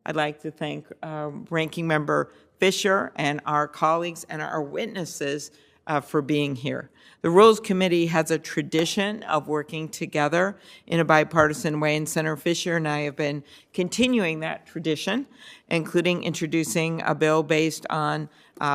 I'd like to thank Ranking Member Fisher and our colleagues and our witnesses for being here. The Rules Committee has a tradition of working together in a bipartisan way, and Senator Fisher and I have been continuing that tradition, including introducing a bill based on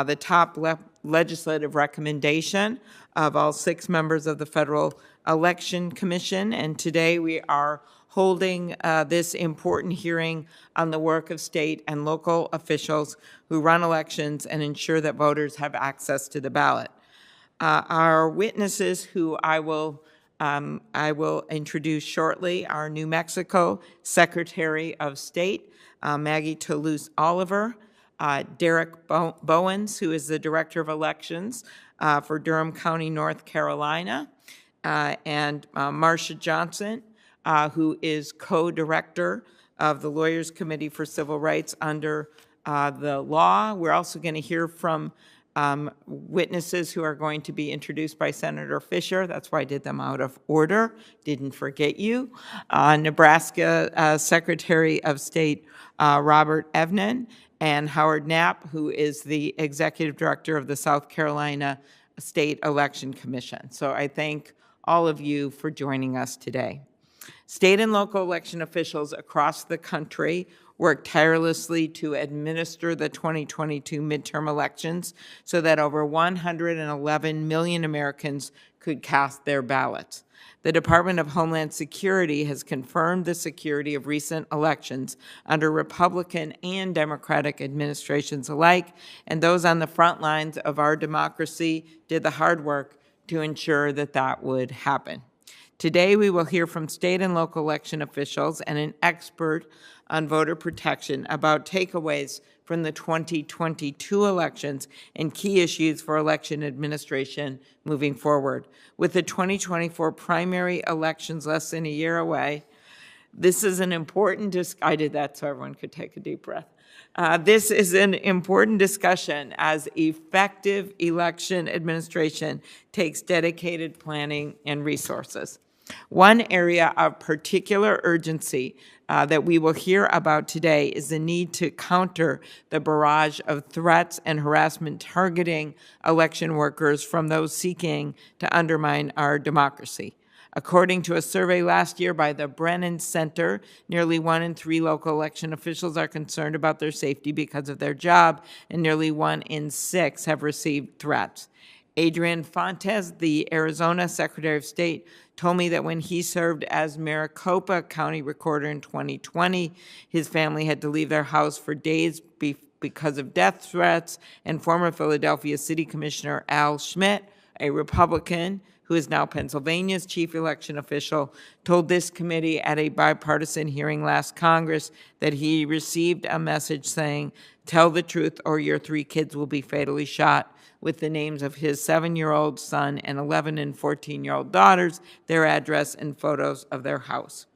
the top legislative recommendation of all 6 members of the Federal Election Commission. And today we are holding this important hearing on the work of state and local officials who run elections and ensure that voters have access to the ballot. Our witnesses, who I will introduce shortly, are New Mexico Secretary of State Maggie Toulouse Oliver, Derek Bowens, who is the Director of Elections for Durham County, North Carolina, and Marcia Johnson, who is co-director of the Lawyers Committee for Civil Rights under the law. We're also going to hear from witnesses who are going to be introduced by Senator Fisher. That's why I did them out of order. Didn't forget you. Nebraska Secretary of State Robert Evnen, and Howard Knapp, who is the Executive Director of the South Carolina State Election Commission. So I thank all of you for joining us today. State and local election officials across the country worked tirelessly to administer the 2022 midterm elections so that over 111 million Americans could cast their ballots. The Department of Homeland Security has confirmed the security of recent elections under Republican and Democratic administrations alike, and those on the front lines of our democracy did the hard work to ensure that that would happen. Today, we will hear from state and local election officials and an expert on voter protection about takeaways from the 2022 elections and key issues for election administration moving forward. With the 2024 primary elections less than a year away, this is an important I did that so everyone could take a deep breath. This is an important discussion as effective election administration takes dedicated planning and resources. One area of particular urgency that we will hear about today is the need to counter the barrage of threats and harassment targeting election workers from those seeking to undermine our democracy. According to a survey last year by the Brennan Center, nearly 1 in 3 local election officials are concerned about their safety because of their job, and nearly 1 in 6 have received threats. Adrian Fontes, the Arizona Secretary of State, told me that when he served as Maricopa County Recorder in 2020, his family had to leave their house for days because of death threats, and former Philadelphia City Commissioner Al Schmidt, a Republican who is now Pennsylvania's chief election official, told this committee at a bipartisan hearing last Congress that he received a message saying, "Tell the truth or your 3 kids will be fatally shot," with the names of his 7-year-old son and 11 and 14-year-old daughters, their address, and photos of their house.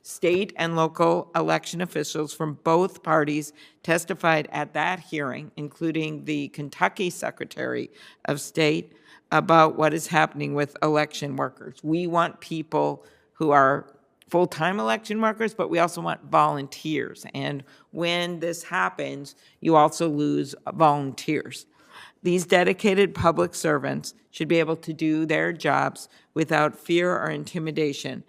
State and local election officials from both parties testified at that hearing, including the Kentucky Secretary of State, about what is happening with election workers. We want people who are full-time election workers, but we also want volunteers. And when this happens, you also lose volunteers. These dedicated public servants should be able to do their jobs without fear or intimidation,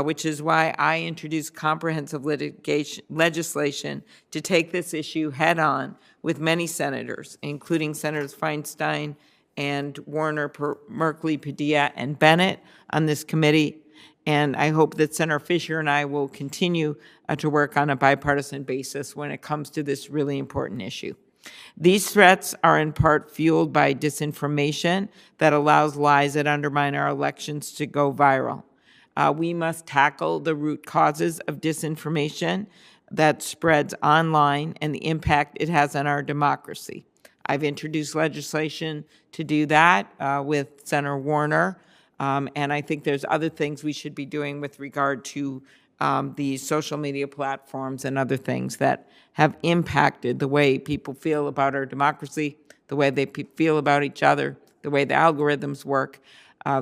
which is why I introduced comprehensive legislation to take this issue head on with many senators, including Senators Feinstein and Warner, Merkley, Padilla, and Bennett on this committee. And I hope that Senator Fisher and I will continue to work on a bipartisan basis when it comes to this really important issue. These threats are in part fueled by disinformation that allows lies that undermine our elections to go viral. We must tackle the root causes of disinformation that spreads online and the impact it has on our democracy. I've introduced legislation to do that with Senator Warner, and I think there's other things we should be doing with regard to these social media platforms and other things that have impacted the way people feel about our democracy, the way they feel about each other, the way the algorithms work,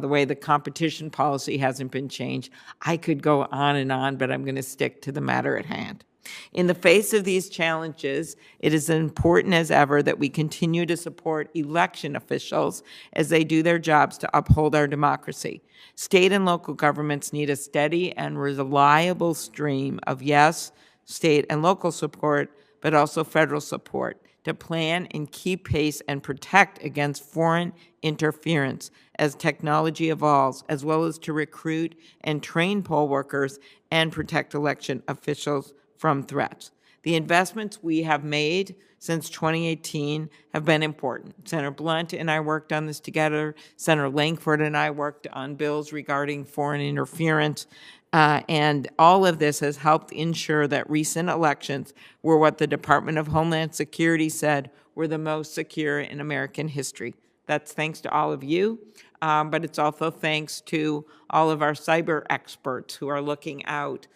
the way the competition policy hasn't been changed. I could go on and on, but I'm going to stick to the matter at hand. In the face of these challenges, it is important as ever that we continue to support election officials as they do their jobs to uphold our democracy. State and local governments need a steady and reliable stream of, yes, state and local support, but also federal support to plan and keep pace and protect against foreign interference as technology evolves, as well as to recruit and train poll workers and protect election officials from threats. The investments we have made since 2018 have been important. Senator Blunt and I worked on this together. Senator Langford and I worked on bills regarding foreign interference. And all of this has helped ensure that recent elections were what the Department of Homeland Security said were the most secure in American history. That's thanks to all of you, but it's also thanks to all of our cyber experts who are looking out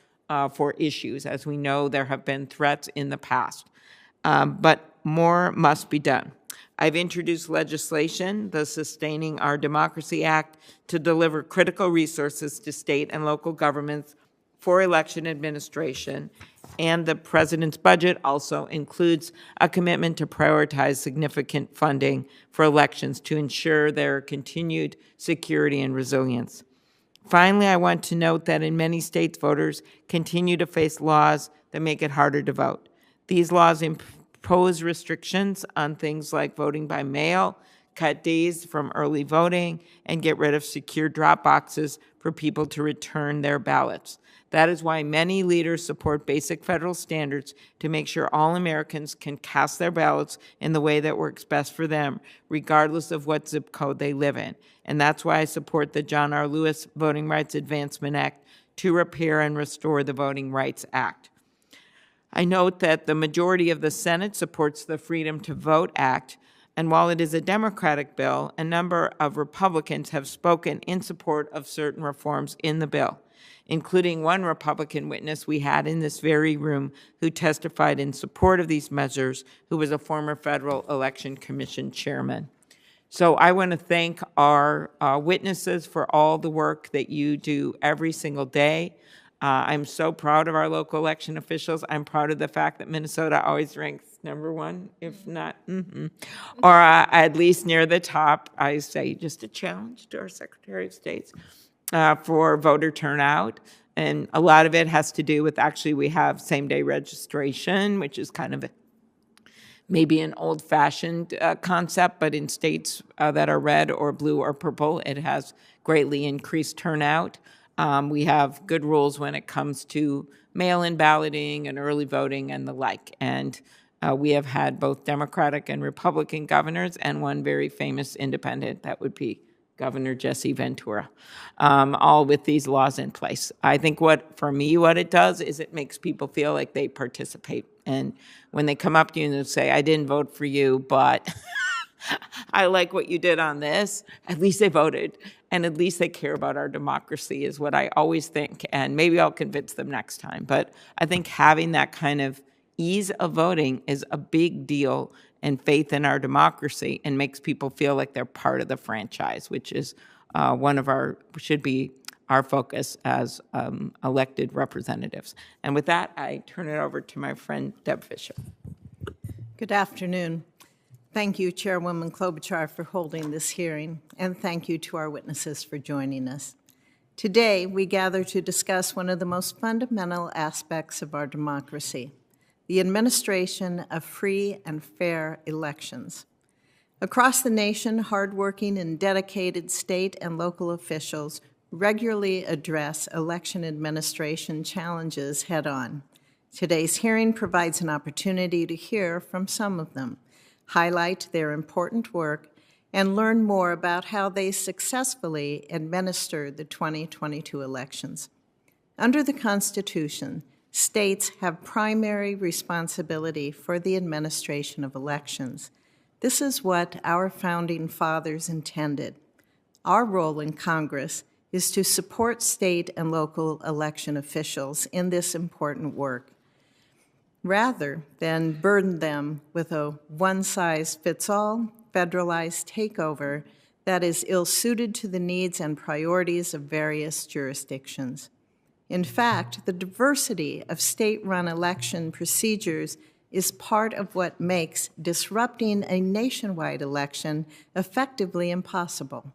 for issues. As we know, there have been threats in the past, but more must be done. I've introduced legislation, the Sustaining Our Democracy Act, to deliver critical resources to state and local governments for election administration, and the President's budget also includes a commitment to prioritize significant funding for elections to ensure their continued security and resilience. Finally, I want to note that in many states, voters continue to face laws that make it harder to vote. These laws impose restrictions on things like voting by mail, cut days from early voting, and get rid of secure drop boxes for people to return their ballots. That is why many leaders support basic federal standards to make sure all Americans can cast their ballots in the way that works best for them, regardless of what zip code they live in. And that's why I support the John R. Lewis Voting Rights Advancement Act to repair and restore the Voting Rights Act. I note that the majority of the Senate supports the Freedom to Vote Act, and while it is a Democratic bill, a number of Republicans have spoken in support of certain reforms in the bill, including one Republican witness we had in this very room who testified in support of these measures, who was a former Federal Election Commission chairman. So I want to thank our witnesses for all the work that you do every single day. I'm so proud of our local election officials. I'm proud of the fact that Minnesota always ranks #1, if not, or at least near the top. I say just a challenge to our Secretary of State for voter turnout. And a lot of it has to do with, actually, we have same-day registration, which is kind of maybe an old-fashioned concept, but in states that are red or blue or purple, it has greatly increased turnout. We have good rules when it comes to mail-in balloting and early voting and the like. And we have had both Democratic and Republican governors and one very famous independent, that would be Governor Jesse Ventura, all with these laws in place. I think for me, what it does is it makes people feel like they participate. And when they come up to you and say, I didn't vote for you, but I like what you did on this, at least they voted, and at least they care about our democracy is what I always think, and maybe I'll convince them next time. But I think having that kind of ease of voting is a big deal, and faith in our democracy, and makes people feel like they're part of the franchise, which is should be our focus as elected representatives. And with that, I turn it over to my friend Deb Fischer. Good afternoon. Thank you, Chairwoman Klobuchar, for holding this hearing, and thank you to our witnesses for joining us. Today, we gather to discuss one of the most fundamental aspects of our democracy, the administration of free and fair elections. Across the nation, hardworking and dedicated state and local officials regularly address election administration challenges head-on. Today's hearing provides an opportunity to hear from some of them, highlight their important work, and learn more about how they successfully administered the 2022 elections. Under the Constitution, states have primary responsibility for the administration of elections. This is what our founding fathers intended. Our role in Congress is to support state and local election officials in this important work, rather than burden them with a one-size-fits-all federalized takeover that is ill-suited to the needs and priorities of various jurisdictions. In fact, the diversity of state-run election procedures is part of what makes disrupting a nationwide election effectively impossible.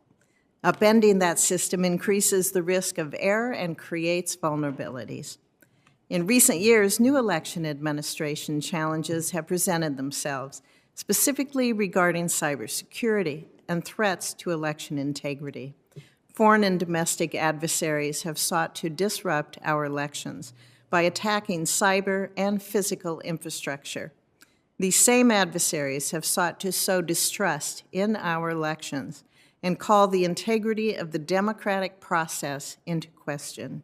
Upending that system increases the risk of error and creates vulnerabilities. In recent years, new election administration challenges have presented themselves, specifically regarding cybersecurity and threats to election integrity. Foreign and domestic adversaries have sought to disrupt our elections by attacking cyber and physical infrastructure. These same adversaries have sought to sow distrust in our elections and call the integrity of the democratic process into question.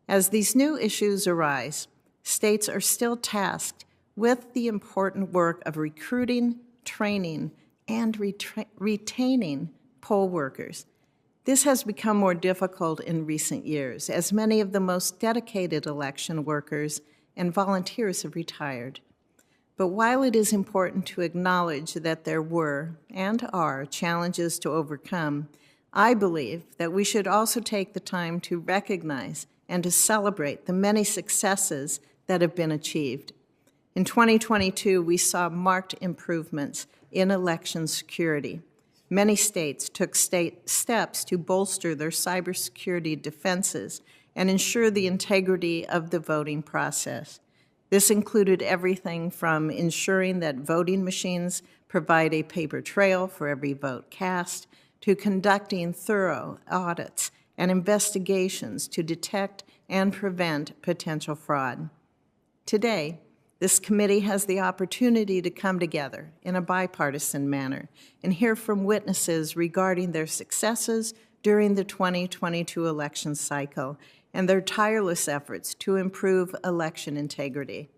As these new issues arise, states are still tasked with the important work of recruiting, training, and retaining poll workers. This has become more difficult in recent years, as many of the most dedicated election workers and volunteers have retired. But while it is important to acknowledge that there were and are challenges to overcome, I believe that we should also take the time to recognize and to celebrate the many successes that have been achieved. In 2022, we saw marked improvements in election security. Many states took steps to bolster their cybersecurity defenses and ensure the integrity of the voting process. This included everything from ensuring that voting machines provide a paper trail for every vote cast, to conducting thorough audits and investigations to detect and prevent potential fraud. Today, this committee has the opportunity to come together in a bipartisan manner and hear from witnesses regarding their successes during the 2022 election cycle and their tireless efforts to improve election integrity.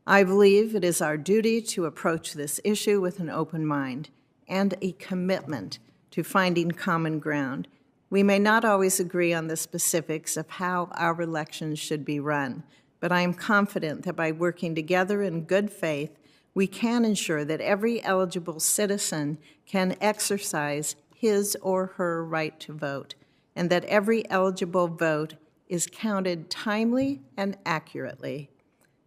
I believe it is our duty to approach this issue with an open mind and a commitment to finding common ground. We may not always agree on the specifics of how our elections should be run, but I am confident that by working together in good faith, we can ensure that every eligible citizen can exercise his or her right to vote, and that every eligible vote is counted timely and accurately.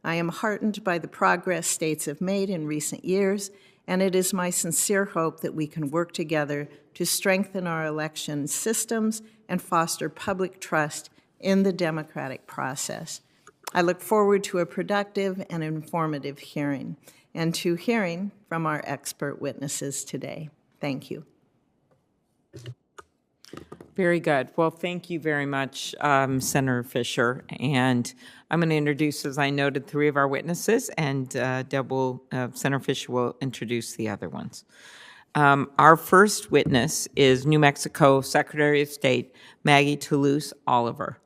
I am heartened by the progress states have made in recent years, and it is my sincere hope that we can work together to strengthen our election systems and foster public trust in the democratic process. I look forward to a productive and informative hearing and to hearing from our expert witnesses today. Thank you. Very good. Well, thank you very much, Senator Fisher. And I'm going to introduce, as I noted, three of our witnesses, and Senator Fisher will introduce the other ones. Our first witness is New Mexico Secretary of State Maggie Toulouse Oliver.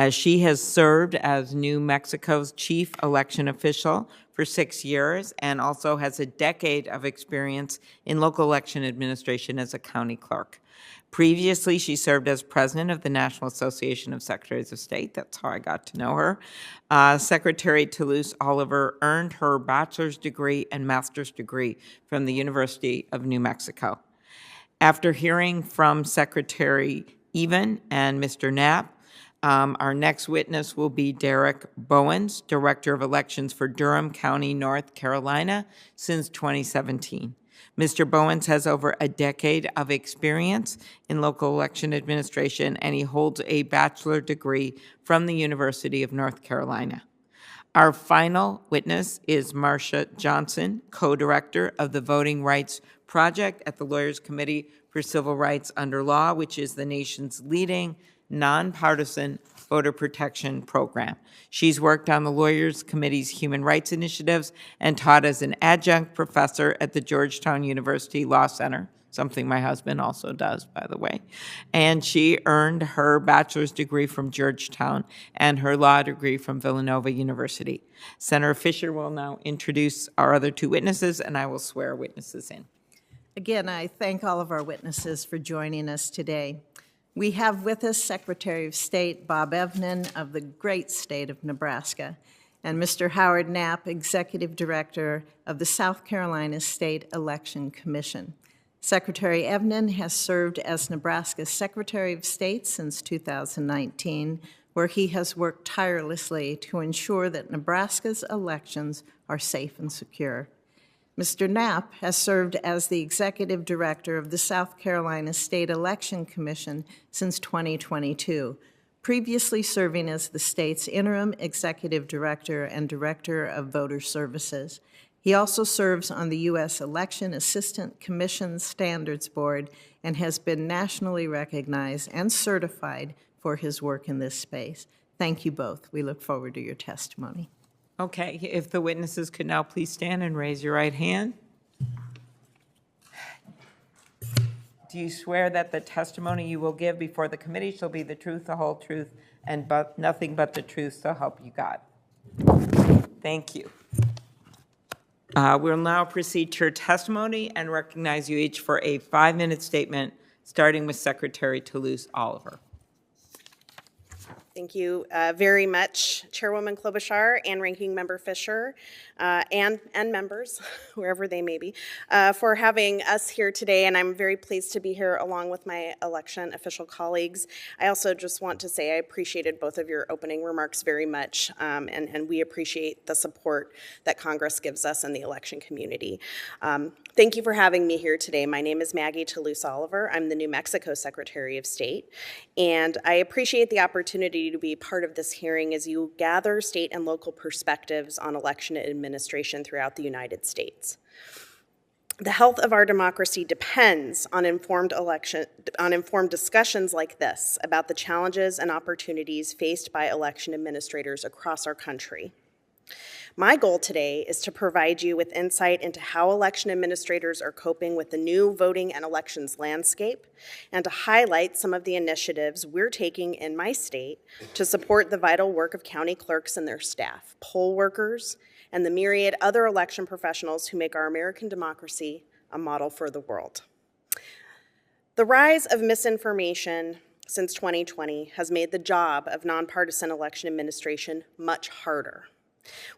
She has served as New Mexico's chief election official for 6 years and also has a decade of experience in local election administration as a county clerk. Previously, she served as president of the National Association of Secretaries of State. That's how I got to know her. Secretary Toulouse Oliver earned her bachelor's degree and master's degree from the University of New Mexico. After hearing from Secretary Even and Mr. Knapp, our next witness will be Derek Bowens, Director of Elections for Durham County, North Carolina, since 2017. Mr. Bowens has over a decade of experience in local election administration, and he holds a bachelor degree from the University of North Carolina. Our final witness is Marcia Johnson, co-director of the Voting Rights Project at the Lawyers Committee for Civil Rights Under Law, which is the nation's leading nonpartisan voter protection program. She's worked on the Lawyers Committee's human rights initiatives and taught as an adjunct professor at the Georgetown University Law Center, something my husband also does, by the way. And she earned her bachelor's degree from Georgetown and her law degree from Villanova University. Senator Fisher will now introduce our other two witnesses, and I will swear witnesses in. Again, I thank all of our witnesses for joining us today. We have with us Secretary of State Bob Evnen of the great state of Nebraska, and Mr. Howard Knapp, Executive Director of the South Carolina State Election Commission. Secretary Evnen has served as Nebraska's Secretary of State since 2019, where he has worked tirelessly to ensure that Nebraska's elections are safe and secure. Mr. Knapp has served as the executive director of the South Carolina State Election Commission since 2022, previously serving as the state's interim executive director and director of voter services. He also serves on the U.S. Election Assistant Commission Standards Board and has been nationally recognized and certified for his work in this space. Thank you both. We look forward to your testimony. Okay, if the witnesses could now please stand and raise your right hand. Do you swear that the testimony you will give before the committee shall be the truth, the whole truth, and nothing but the truth, so help you God? Thank you. We'll now proceed to your testimony and recognize you each for a 5-minute statement, starting with Secretary Toulouse Oliver. Thank you very much, Chairwoman Klobuchar and Ranking Member Fisher, and members, wherever they may be, for having us here today. And I'm very pleased to be here along with my election official colleagues. I also just want to say I appreciated both of your opening remarks very much, and we appreciate the support that Congress gives us in the election community. Thank you for having me here today. My name is Maggie Toulouse Oliver. I'm the New Mexico Secretary of State, and I appreciate the opportunity to be part of this hearing as you gather state and local perspectives on election administration throughout the United States. The health of our democracy depends on informed discussions like this about the challenges and opportunities faced by election administrators across our country. My goal today is to provide you with insight into how election administrators are coping with the new voting and elections landscape, and to highlight some of the initiatives we're taking in my state to support the vital work of county clerks and their staff, poll workers, and the myriad other election professionals who make our American democracy a model for the world. The rise of misinformation since 2020 has made the job of nonpartisan election administration much harder.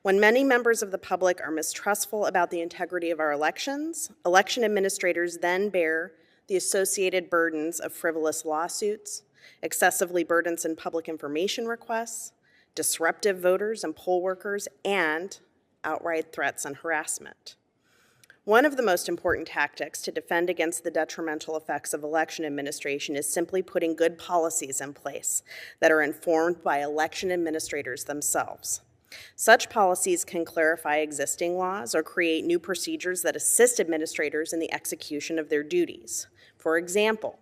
When many members of the public are mistrustful about the integrity of our elections, election administrators then bear the associated burdens of frivolous lawsuits, excessively burdensome public information requests, disruptive voters and poll workers, and outright threats and harassment. One of the most important tactics to defend against the detrimental effects of election administration is simply putting good policies in place that are informed by election administrators themselves. Such policies can clarify existing laws or create new procedures that assist administrators in the execution of their duties. For example,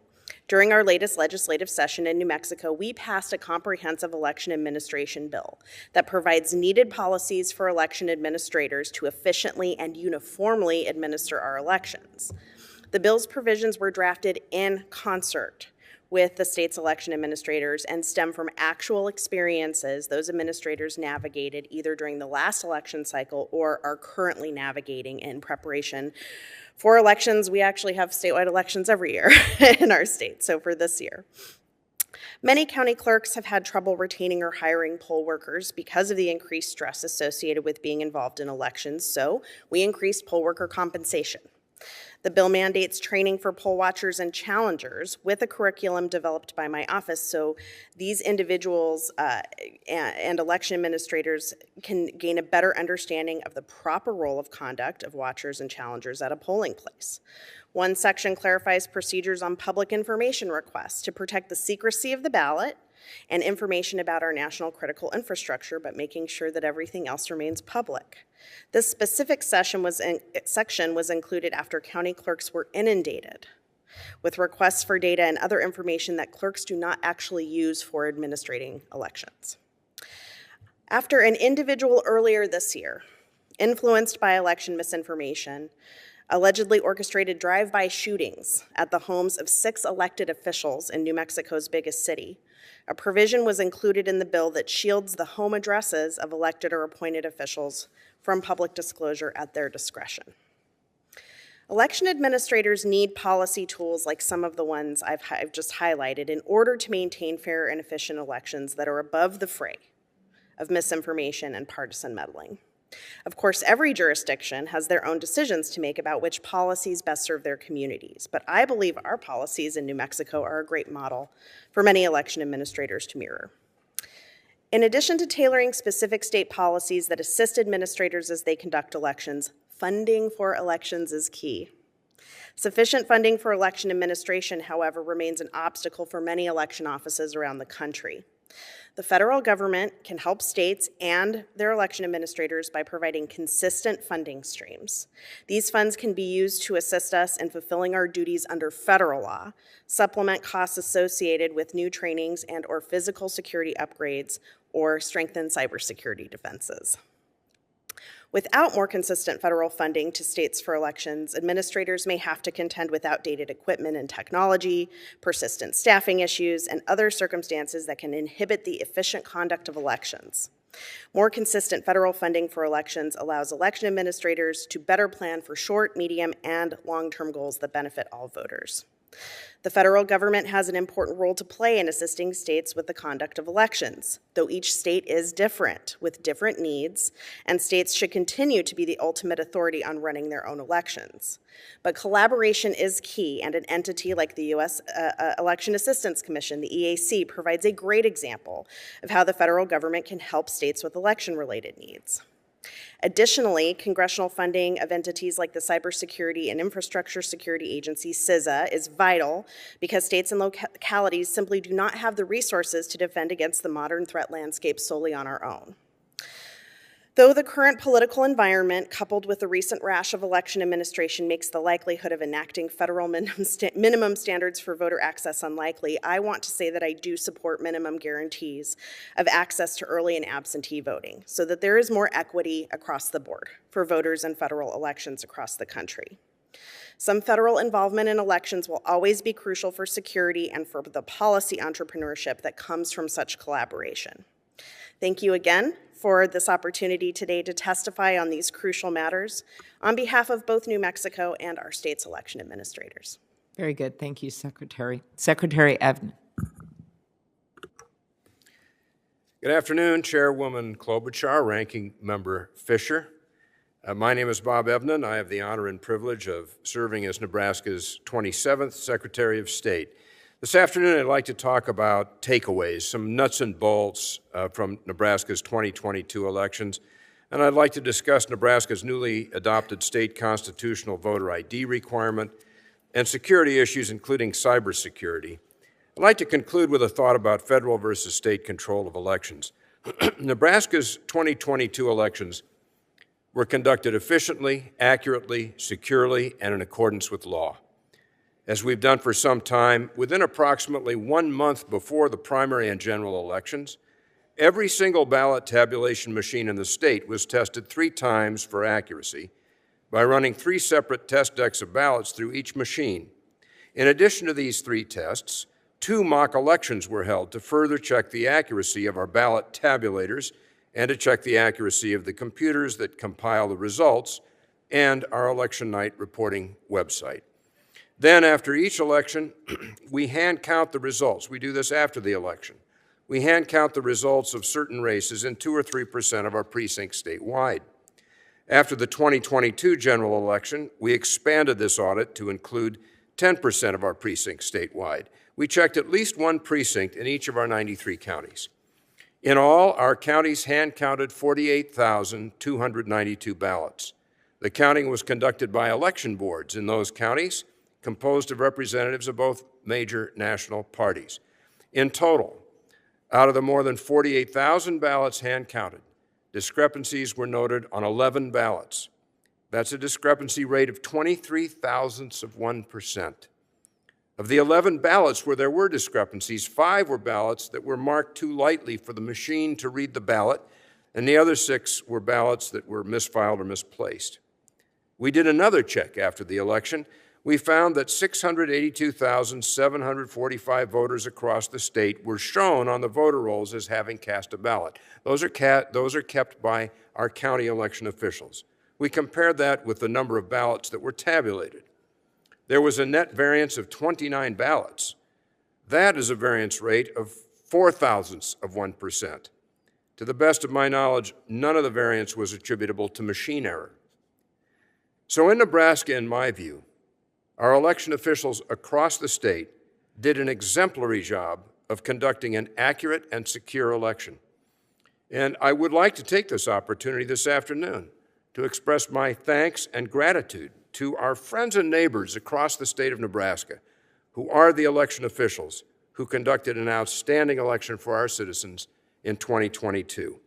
during our latest legislative session in New Mexico, we passed a comprehensive election administration bill that provides needed policies for election administrators to efficiently and uniformly administer our elections. The bill's provisions were drafted in concert with the state's election administrators and stem from actual experiences those administrators navigated either during the last election cycle or are currently navigating in preparation for elections. We actually have statewide elections every year in our state, so for this year. Many county clerks have had trouble retaining or hiring poll workers because of the increased stress associated with being involved in elections, so we increased poll worker compensation. The bill mandates training for poll watchers and challengers with a curriculum developed by my office so these individuals and election administrators can gain a better understanding of the proper role of conduct of watchers and challengers at a polling place. One section clarifies procedures on public information requests to protect the secrecy of the ballot and information about our national critical infrastructure, but making sure that everything else remains public. This specific section was included after county clerks were inundated with requests for data and other information that clerks do not actually use for administrating elections. After an individual earlier this year, influenced by election misinformation, allegedly orchestrated drive-by shootings at the homes of 6 elected officials in New Mexico's biggest city, a provision was included in the bill that shields the home addresses of elected or appointed officials from public disclosure at their discretion. Election administrators need policy tools like some of the ones I've just highlighted in order to maintain fair and efficient elections that are above the fray of misinformation and partisan meddling. Of course, every jurisdiction has their own decisions to make about which policies best serve their communities, but I believe our policies in New Mexico are a great model for many election administrators to mirror. In addition to tailoring specific state policies that assist administrators as they conduct elections, funding for elections is key. Sufficient funding for election administration, however, remains an obstacle for many election offices around the country. The federal government can help states and their election administrators by providing consistent funding streams. These funds can be used to assist us in fulfilling our duties under federal law, supplement costs associated with new trainings and/or physical security upgrades, or strengthen cybersecurity defenses. Without more consistent federal funding to states for elections, administrators may have to contend with outdated equipment and technology, persistent staffing issues, and other circumstances that can inhibit the efficient conduct of elections. More consistent federal funding for elections allows election administrators to better plan for short, medium, and long-term goals that benefit all voters. The federal government has an important role to play in assisting states with the conduct of elections, though each state is different, with different needs, and states should continue to be the ultimate authority on running their own elections. But collaboration is key, and an entity like the U.S. Election Assistance Commission, the EAC, provides a great example of how the federal government can help states with election-related needs. Additionally, congressional funding of entities like the Cybersecurity and Infrastructure Security Agency, CISA, is vital because states and localities simply do not have the resources to defend against the modern threat landscape solely on our own. Though the current political environment, coupled with the recent rash of election administration, makes the likelihood of enacting federal minimum standards for voter access unlikely, I want to say that I do support minimum guarantees of access to early and absentee voting so that there is more equity across the board for voters in federal elections across the country. Some federal involvement in elections will always be crucial for security and for the policy entrepreneurship that comes from such collaboration. Thank you again for this opportunity today to testify on these crucial matters on behalf of both New Mexico and our state's election administrators. Very good. Thank you, Secretary. Secretary Evnen. Good afternoon, Chairwoman Klobuchar, Ranking Member Fisher. My name is Bob Evnen. I have the honor and privilege of serving as Nebraska's 27th Secretary of State. This afternoon, I'd like to talk about takeaways, some nuts and bolts from Nebraska's 2022 elections, and I'd like to discuss Nebraska's newly adopted state constitutional voter ID requirement and security issues, including cybersecurity. I'd like to conclude with a thought about federal versus state control of elections. Nebraska's 2022 elections were conducted efficiently, accurately, securely, and in accordance with law. As we've done for some time, within approximately 1 month before the primary and general elections, every single ballot tabulation machine in the state was tested 3 times for accuracy by running 3 separate test decks of ballots through each machine. In addition to these 3 tests, 2 mock elections were held to further check the accuracy of our ballot tabulators and to check the accuracy of the computers that compile the results and our election night reporting website. Then, after each election, we hand count the results. We do this after the election. We hand count the results of certain races in 2 or 3% of our precincts statewide. After the 2022 general election, we expanded this audit to include 10% of our precincts statewide. We checked at least 1 precinct in each of our 93 counties. In all, our counties hand counted 48,292 ballots. The counting was conducted by election boards in those counties, composed of representatives of both major national parties. In total, out of the more than 48,000 ballots hand-counted, discrepancies were noted on 11 ballots. That's a discrepancy rate of 23 thousandths of 1%. Of the 11 ballots where there were discrepancies, 5 were ballots that were marked too lightly for the machine to read the ballot, and the other 6 were ballots that were misfiled or misplaced. We did another check after the election. We found that 682,745 voters across the state were shown on the voter rolls as having cast a ballot. Those are kept by our county election officials. We compared that with the number of ballots that were tabulated. There was a net variance of 29 ballots. That is a variance rate of 4 thousandths of 1%. To the best of my knowledge, none of the variance was attributable to machine error. So in Nebraska, in my view, our election officials across the state did an exemplary job of conducting an accurate and secure election. And I would like to take this opportunity this afternoon to express my thanks and gratitude to our friends and neighbors across the state of Nebraska who are the election officials who conducted an outstanding election for our citizens in 2022.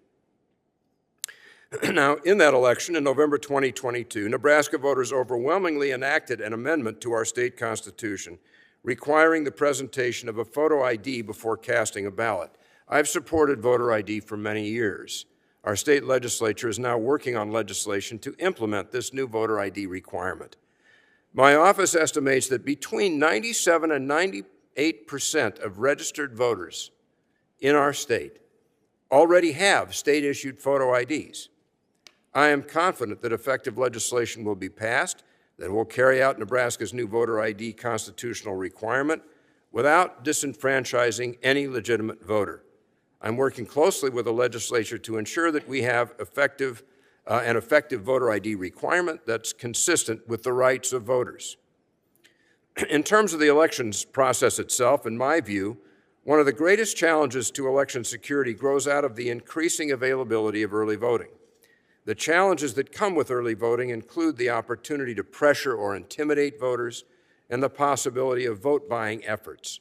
Now, in that election in November 2022, Nebraska voters overwhelmingly enacted an amendment to our state constitution requiring the presentation of a photo ID before casting a ballot. I've supported voter ID for many years. Our state legislature is now working on legislation to implement this new voter ID requirement. My office estimates that between 97 and 98% of registered voters in our state already have state-issued photo IDs. I am confident that effective legislation will be passed that will carry out Nebraska's new voter ID constitutional requirement without disenfranchising any legitimate voter. I'm working closely with the legislature to ensure that we have an effective voter ID requirement that's consistent with the rights of voters. In terms of the elections process itself, in my view, one of the greatest challenges to election security grows out of the increasing availability of early voting. The challenges that come with early voting include the opportunity to pressure or intimidate voters and the possibility of vote-buying efforts.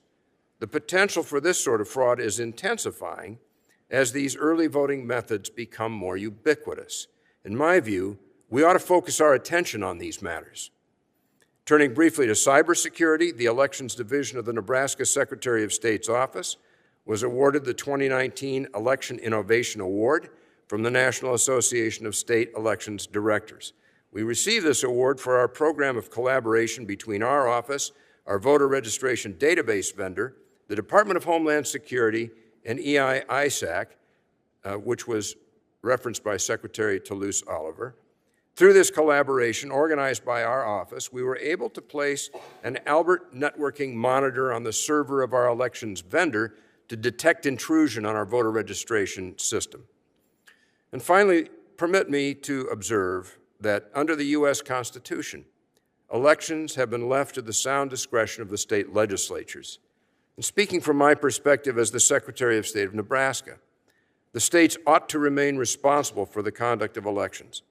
The potential for this sort of fraud is intensifying as these early voting methods become more ubiquitous. In my view, we ought to focus our attention on these matters. Turning briefly to cybersecurity, the Elections Division of the Nebraska Secretary of State's office was awarded the 2019 Election Innovation Award from the National Association of State Elections Directors. We received this award for our program of collaboration between our office, our voter registration database vendor, the Department of Homeland Security, and EI-ISAC, which was referenced by Secretary Toulouse Oliver. Through this collaboration organized by our office, we were able to place an Albert networking monitor on the server of our elections vendor to detect intrusion on our voter registration system. And finally, permit me to observe that under the U.S. Constitution, elections have been left to the sound discretion of the state legislatures. And speaking from my perspective as the Secretary of State of Nebraska, the states ought to remain responsible for the conduct of elections.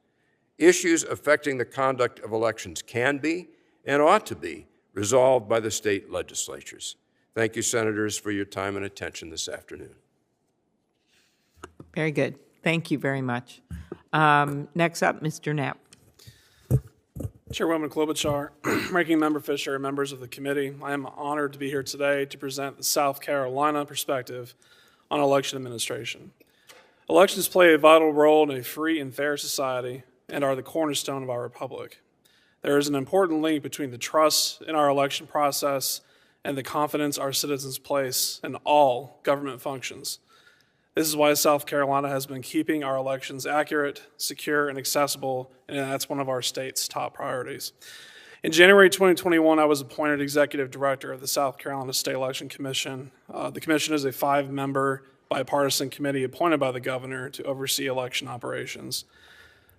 Issues affecting the conduct of elections can be and ought to be resolved by the state legislatures. Thank you, Senators, for your time and attention this afternoon. Very good. Thank you very much. Next up, Mr. Knapp. Chairwoman Klobuchar, Ranking Member Fisher, and members of the committee, I am honored to be here today to present the South Carolina perspective on election administration. Elections play a vital role in a free and fair society and are the cornerstone of our republic. There is an important link between the trust in our election process and the confidence our citizens place in all government functions. This is why South Carolina has been keeping our elections accurate, secure, and accessible, and that's one of our state's top priorities. In January 2021, I was appointed Executive Director of the South Carolina State Election Commission. The commission is a 5-member bipartisan committee appointed by the governor to oversee election operations.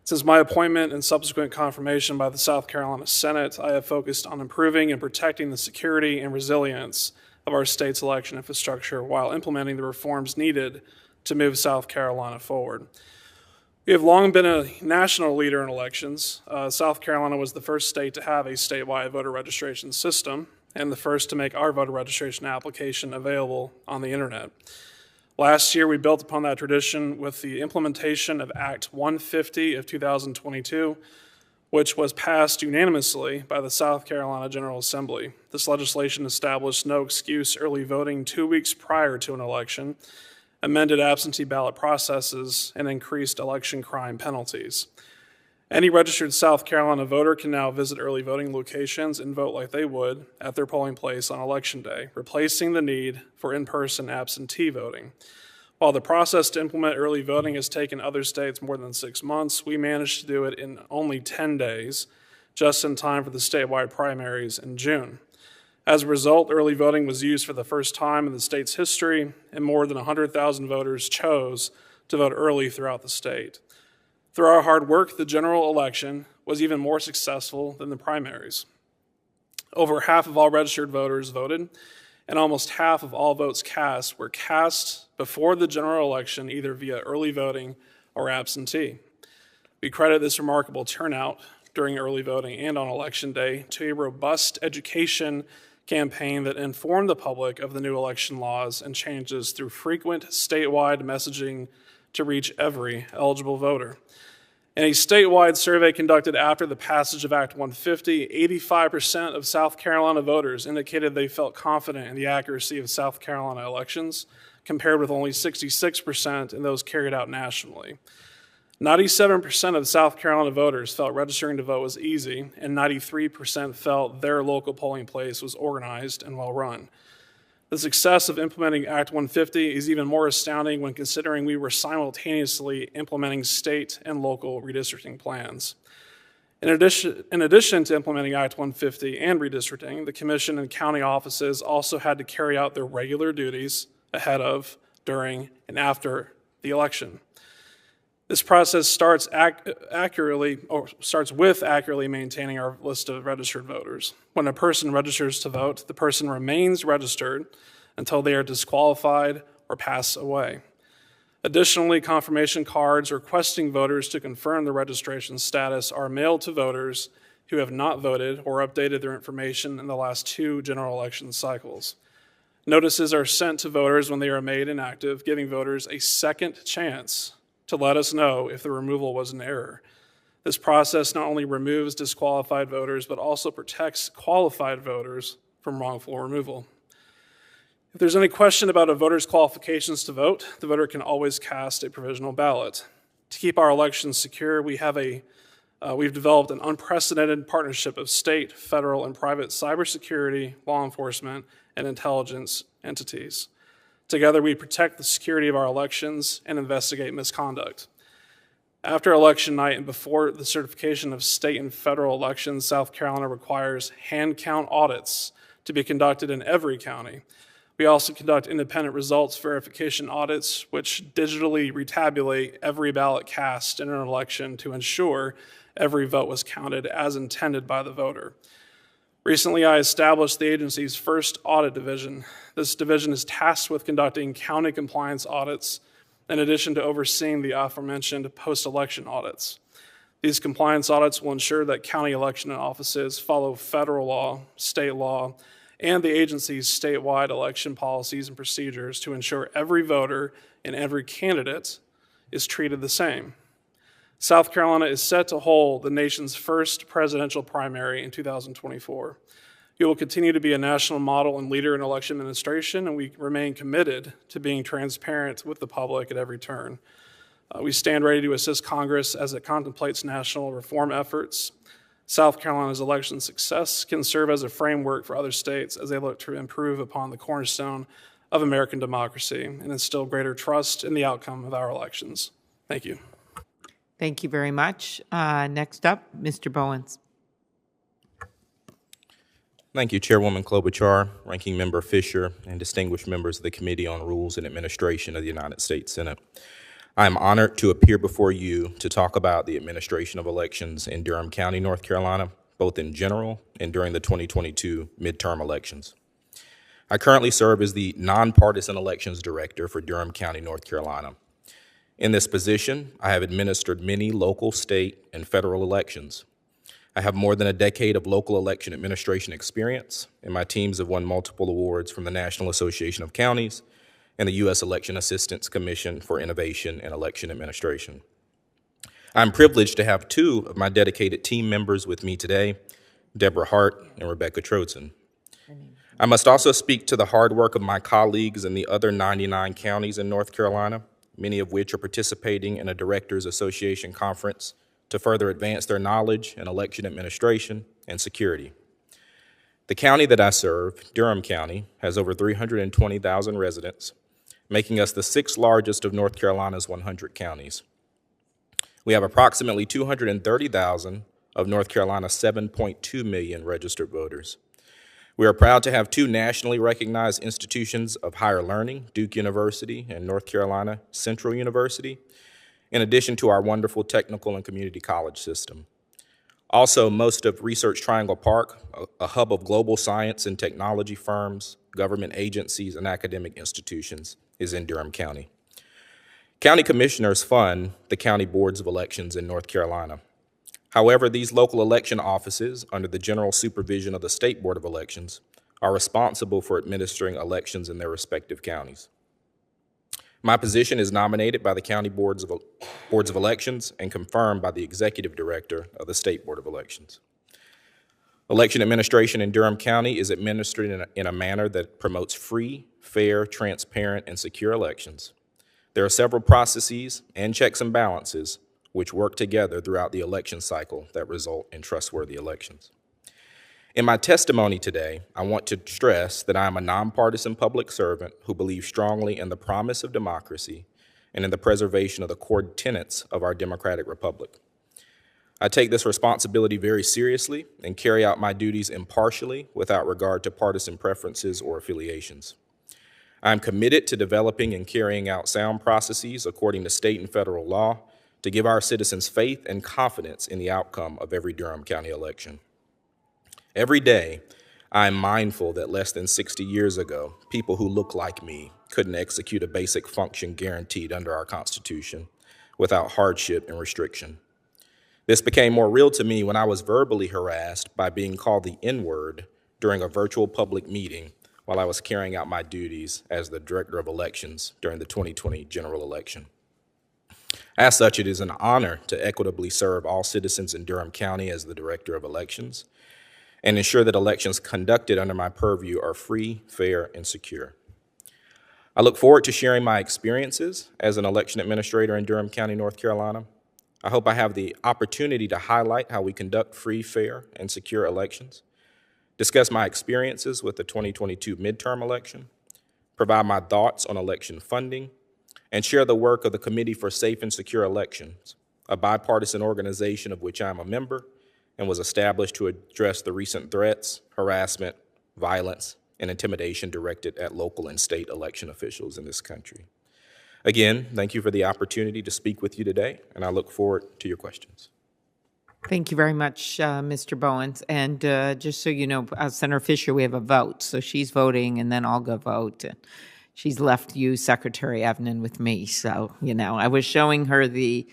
Since my appointment and subsequent confirmation by the South Carolina Senate, I have focused on improving and protecting the security and resilience of our state's election infrastructure while implementing the reforms needed to move South Carolina forward. We have long been a national leader in elections. South Carolina was the first state to have a statewide voter registration system and the first to make our voter registration application available on the internet. Last year, we built upon that tradition with the implementation of Act 150 of 2022, which was passed unanimously by the South Carolina General Assembly. This legislation established no excuse early voting 2 weeks prior to an election, amended absentee ballot processes, and increased election crime penalties. Any registered South Carolina voter can now visit early voting locations and vote like they would at their polling place on Election Day, replacing the need for in-person absentee voting. While the process to implement early voting has taken other states more than 6 months, we managed to do it in only 10 days, just in time for the statewide primaries in June. As a result, early voting was used for the first time in the state's history, and more than 100,000 voters chose to vote early throughout the state. Through our hard work, the general election was even more successful than the primaries. Over half of all registered voters voted, and almost half of all votes cast were cast before the general election, either via early voting or absentee. We credit this remarkable turnout during early voting and on Election Day to a robust education campaign that informed the public of the new election laws and changes through frequent statewide messaging to reach every eligible voter. In a statewide survey conducted after the passage of Act 150, 85% of South Carolina voters indicated they felt confident in the accuracy of South Carolina elections, compared with only 66% in those carried out nationally. 97% of South Carolina voters felt registering to vote was easy, and 93% felt their local polling place was organized and well run. The success of implementing Act 150 is even more astounding when considering we were simultaneously implementing state and local redistricting plans. In addition to implementing Act 150 and redistricting, the Commission and county offices also had to carry out their regular duties ahead of, during, and after the election. This process starts with accurately maintaining our list of registered voters. When a person registers to vote, the person remains registered until they are disqualified or pass away. Additionally, confirmation cards requesting voters to confirm the registration status are mailed to voters who have not voted or updated their information in the last 2 general election cycles. Notices are sent to voters when they are made inactive, giving voters a second chance to let us know if the removal was an error. This process not only removes disqualified voters, but also protects qualified voters from wrongful removal. If there's any question about a voter's qualifications to vote, the voter can always cast a provisional ballot. To keep our elections secure, we've developed an unprecedented partnership of state, federal, and private cybersecurity, law enforcement, and intelligence entities. Together, we protect the security of our elections and investigate misconduct. After election night and before the certification of state and federal elections, South Carolina requires hand count audits to be conducted in every county. We also conduct independent results verification audits, which digitally retabulate every ballot cast in an election to ensure every vote was counted as intended by the voter. Recently, I established the agency's first audit division. This division is tasked with conducting county compliance audits in addition to overseeing the aforementioned post-election audits. These compliance audits will ensure that county election offices follow federal law, state law, and the agency's statewide election policies and procedures to ensure every voter and every candidate is treated the same. South Carolina is set to hold the nation's first presidential primary in 2024. We will continue to be a national model and leader in election administration, and we remain committed to being transparent with the public at every turn. We stand ready to assist Congress as it contemplates national reform efforts. South Carolina's election success can serve as a framework for other states as they look to improve upon the cornerstone of American democracy and instill greater trust in the outcome of our elections. Thank you. Thank you very much. Next up, Mr. Bowens. Thank you, Chairwoman Klobuchar, Ranking Member Fisher, and distinguished members of the Committee on Rules and Administration of the United States Senate. I am honored to appear before you to talk about the administration of elections in Durham County, North Carolina, both in general and during the 2022 midterm elections. I currently serve as the Nonpartisan Elections Director for Durham County, North Carolina. In this position, I have administered many local, state, and federal elections. I have more than a decade of local election administration experience, and my teams have won multiple awards from the National Association of Counties and the U.S. Election Assistance Commission for Innovation in Election Administration. I'm privileged to have 2 of my dedicated team members with me today, Deborah Hart and Rebecca Trotzen. I must also speak to the hard work of my colleagues in the other 99 counties in North Carolina, many of which are participating in a Directors Association conference to further advance their knowledge in election administration and security. The county that I serve, Durham County, has over 320,000 residents, making us the 6th largest of North Carolina's 100 counties. We have approximately 230,000 of North Carolina's 7.2 million registered voters. We are proud to have 2 nationally recognized institutions of higher learning, Duke University and North Carolina Central University, in addition to our wonderful technical and community college system. Also, most of Research Triangle Park, a hub of global science and technology firms, government agencies, and academic institutions, is in Durham County. County commissioners fund the county boards of elections in North Carolina. However, these local election offices, under the general supervision of the State Board of Elections, are responsible for administering elections in their respective counties. My position is nominated by the county boards of elections and confirmed by the executive director of the State Board of Elections. Election administration in Durham County is administered in a manner that promotes free, fair, transparent, and secure elections. There are several processes and checks and balances which work together throughout the election cycle that result in trustworthy elections. In my testimony today, I want to stress that I am a nonpartisan public servant who believes strongly in the promise of democracy and in the preservation of the core tenets of our democratic republic. I take this responsibility very seriously and carry out my duties impartially without regard to partisan preferences or affiliations. I am committed to developing and carrying out sound processes according to state and federal law to give our citizens faith and confidence in the outcome of every Durham County election. Every day, I am mindful that less than 60 years ago, people who look like me couldn't execute a basic function guaranteed under our Constitution without hardship and restriction. This became more real to me when I was verbally harassed by being called the N-word during a virtual public meeting while I was carrying out my duties as the Director of Elections during the 2020 general election. As such, it is an honor to equitably serve all citizens in Durham County as the Director of Elections and ensure that elections conducted under my purview are free, fair, and secure. I look forward to sharing my experiences as an election administrator in Durham County, North Carolina. I hope I have the opportunity to highlight how we conduct free, fair, and secure elections, discuss my experiences with the 2022 midterm election, provide my thoughts on election funding, and share the work of the Committee for Safe and Secure Elections, a bipartisan organization of which I am a member and was established to address the recent threats, harassment, violence, and intimidation directed at local and state election officials in this country. Again, thank you for the opportunity to speak with you today, and I look forward to your questions. Thank you very much, Mr. Bowens. And just so you know, Senator Fisher, we have a vote. So she's voting, and then I'll go vote. And she's left you, Secretary Evnen, with me. So, you know, I was showing her the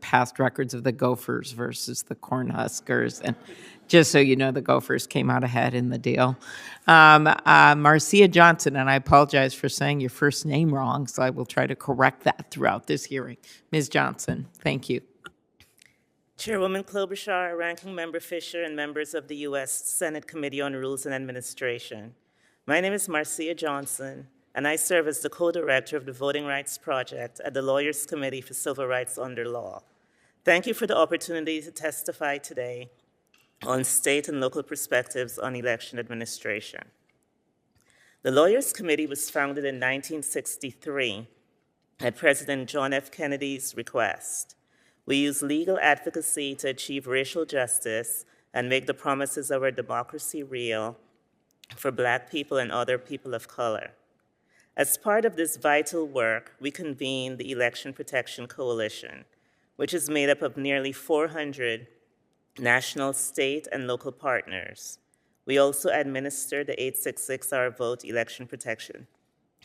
past records of the Gophers versus the Cornhuskers. And just so you know, the Gophers came out ahead in the deal. Marcia Johnson, and I apologize for saying your first name wrong, so I will try to correct that throughout this hearing. Ms. Johnson, thank you. Chairwoman Klobuchar, Ranking Member Fisher, and members of the U.S. Senate Committee on Rules and Administration. My name is Marcia Johnson, and I serve as the co-director of the Voting Rights Project at the Lawyers Committee for Civil Rights Under Law. Thank you for the opportunity to testify today on state and local perspectives on election administration. The Lawyers Committee was founded in 1963 at President John F. Kennedy's request. We use legal advocacy to achieve racial justice and make the promises of our democracy real for Black people and other people of color. As part of this vital work, we convened the Election Protection Coalition, which is made up of nearly 400 national, state, and local partners. We also administer the 866-hour Vote Election Protection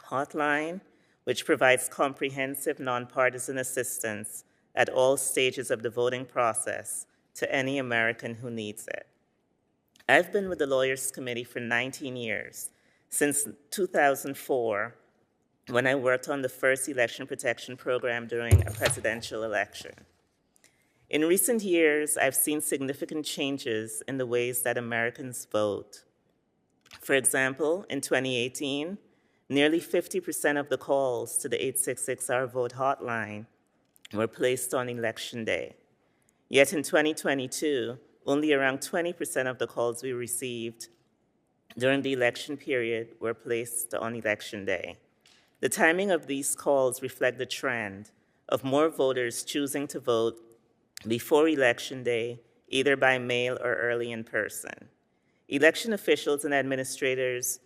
Hotline, which provides comprehensive nonpartisan assistance at all stages of the voting process to any American who needs it. I've been with the Lawyers Committee for 19 years, since 2004, when I worked on the first election protection program during a presidential election. In recent years, I've seen significant changes in the ways that Americans vote. For example, in 2018, nearly 50% of the calls to the 866-hour Vote Hotline were placed on Election Day. Yet in 2022, only around 20% of the calls we received during the election period were placed on Election Day. The timing of these calls reflect the trend of more voters choosing to vote before Election Day, either by mail or early in person. Election officials and administrators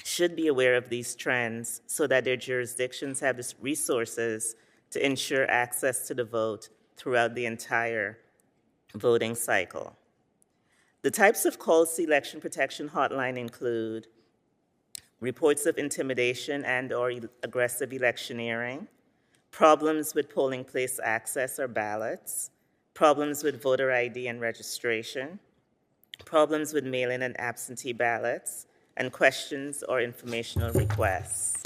should be aware of these trends so that their jurisdictions have the resources to ensure access to the vote throughout the entire voting cycle. The types of calls to Election Protection Hotline include reports of intimidation and/or aggressive electioneering, problems with polling place access or ballots, problems with voter ID and registration, problems with mail-in and absentee ballots, and questions or informational requests.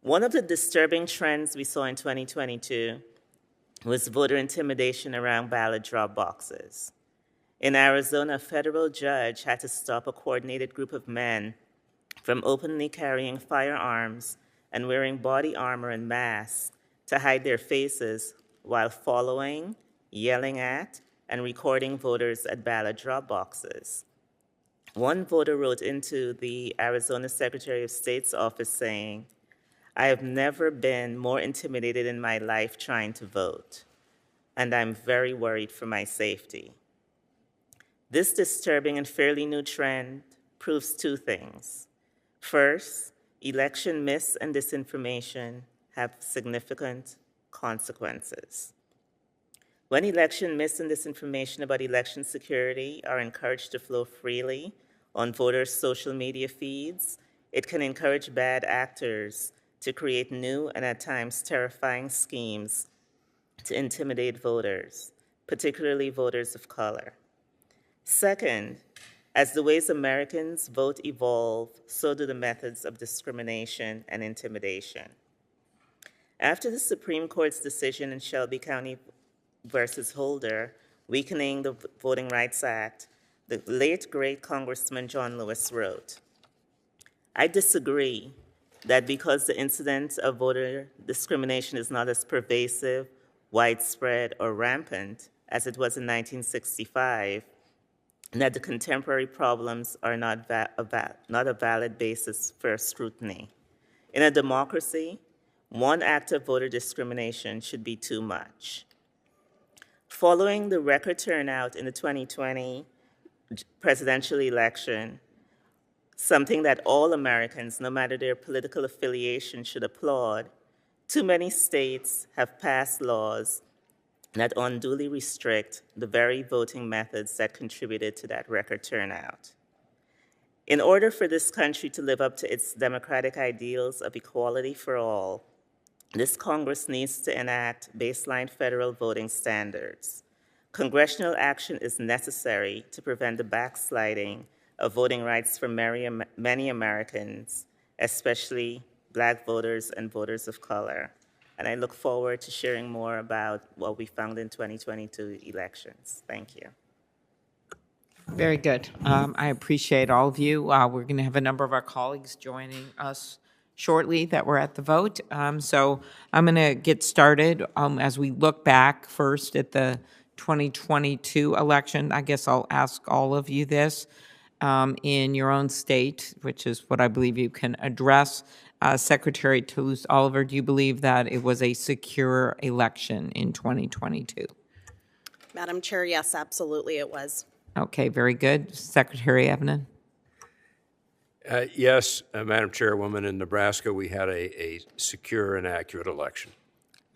One of the disturbing trends we saw in 2022 was voter intimidation around ballot drop boxes. In Arizona, a federal judge had to stop a coordinated group of men from openly carrying firearms and wearing body armor and masks to hide their faces while following, yelling at, and recording voters at ballot drop boxes. One voter wrote into the Arizona Secretary of State's office saying, "I have never been more intimidated in my life trying to vote, and I'm very worried for my safety." This disturbing and fairly new trend proves two things. First, election myths and disinformation have significant consequences. When election myths and disinformation about election security are encouraged to flow freely on voters' social media feeds, it can encourage bad actors to create new and at times terrifying schemes to intimidate voters, particularly voters of color. Second, as the ways Americans vote evolve, so do the methods of discrimination and intimidation. After the Supreme Court's decision in Shelby County versus Holder, weakening the Voting Rights Act, the late great Congressman John Lewis wrote, "I disagree that because the incidence of voter discrimination is not as pervasive, widespread, or rampant as it was in 1965, that the contemporary problems are not a valid basis for scrutiny. In a democracy, one act of voter discrimination should be too much." Following the record turnout in the 2020 presidential election, something that all Americans, no matter their political affiliation, should applaud, too many states have passed laws that unduly restrict the very voting methods that contributed to that record turnout. In order for this country to live up to its democratic ideals of equality for all, this Congress needs to enact baseline federal voting standards. Congressional action is necessary to prevent the backsliding of voting rights for many Americans, especially Black voters and voters of color. And I look forward to sharing more about what we found in 2022 elections. Thank you. Very good. I appreciate all of you. We're going to have a number of our colleagues joining us shortly that were at the vote. So I'm going to get started. As we look back first at the 2022 election, I guess I'll ask all of you this. In your own state, which is what I believe you can address, Secretary Toulouse Oliver, do you believe that it was a secure election in 2022? Madam Chair, yes, absolutely it was. Okay, very good. Secretary Evnen? Yes, Madam Chairwoman, in Nebraska, we had a secure and accurate election.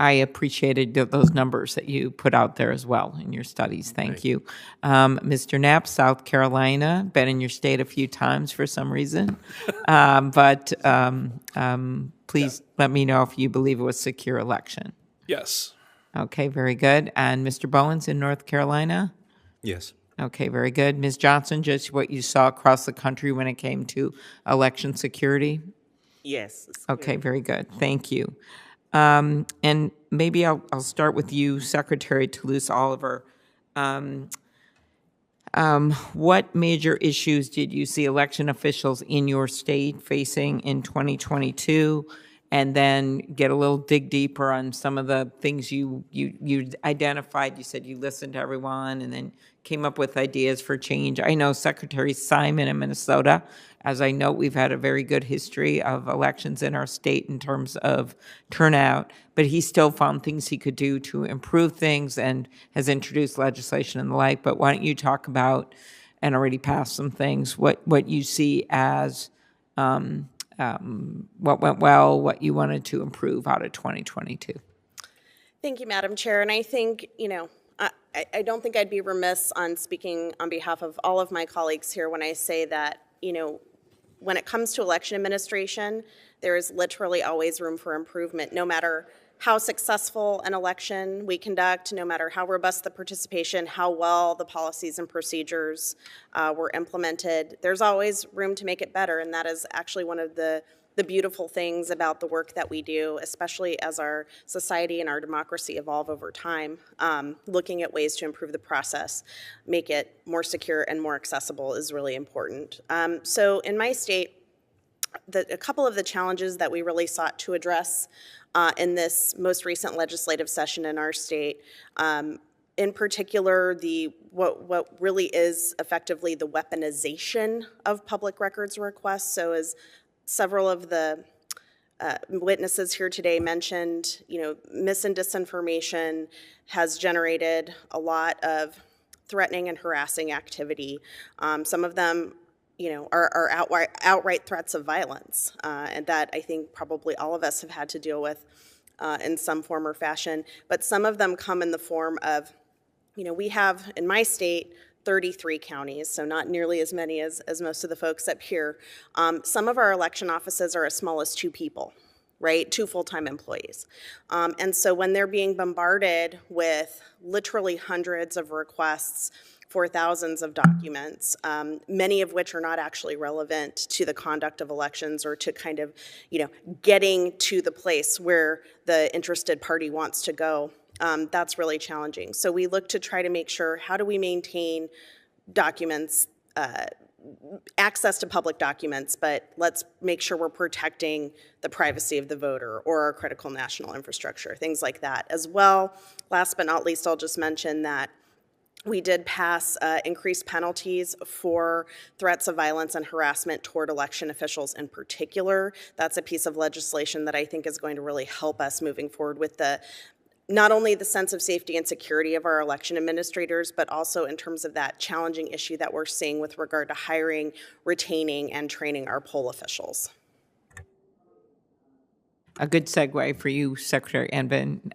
I appreciated those numbers that you put out there as well in your studies. Thank you. Mr. Knapp, South Carolina, been in your state a few times for some reason. Please let me know if you believe it was a secure election. Yes. Okay, very good. And Mr. Bowens in North Carolina? Yes. Okay, very good. Ms. Johnson, just what you saw across the country when it came to election security? Yes. Okay, very good. Thank you. And maybe I'll start with you, Secretary Toulouse Oliver. What major issues did you see election officials in your state facing in 2022? And then get a little dig deeper on some of the things you identified. You said you listened to everyone and then came up with ideas for change. I know Secretary Simon in Minnesota, as I know, we've had a very good history of elections in our state in terms of turnout, but he still found things he could do to improve things and has introduced legislation and the like. But why don't you talk about, and already passed some things, what you see as what went well, what you wanted to improve out of 2022. Thank you, Madam Chair. And I think, I don't think I'd be remiss on speaking on behalf of all of my colleagues here when I say that, when it comes to election administration, there is literally always room for improvement, no matter how successful an election we conduct, no matter how robust the participation, how well the policies and procedures were implemented. There's always room to make it better, and that is actually one of the beautiful things about the work that we do, especially as our society and our democracy evolve over time, looking at ways to improve the process, make it more secure and more accessible is really important. So in my state, a couple of the challenges that we really sought to address in this most recent legislative session in our state, in particular, what really is effectively the weaponization of public records requests. So as several of the witnesses here today mentioned, mis and disinformation has generated a lot of threatening and harassing activity. Some of them are outright threats of violence, and that I think probably all of us have had to deal with in some form or fashion. But some of them come in the form of, we have in my state 33 counties, so not nearly as many as most of the folks up here. Some of our election offices are as small as 2 people, right? 2 full-time employees. And so when they're being bombarded with literally hundreds of requests for thousands of documents, many of which are not actually relevant to the conduct of elections or to kind of, getting to the place where the interested party wants to go, that's really challenging. So we look to try to make sure, how do we maintain documents, access to public documents, but let's make sure we're protecting the privacy of the voter or our critical national infrastructure, things like that. As well, last but not least, I'll just mention that we did pass increased penalties for threats of violence and harassment toward election officials in particular. That's a piece of legislation that I think is going to really help us moving forward with not only the sense of safety and security of our election administrators, but also in terms of that challenging issue that we're seeing with regard to hiring, retaining, and training our poll officials. A good segue for you, Secretary Envin.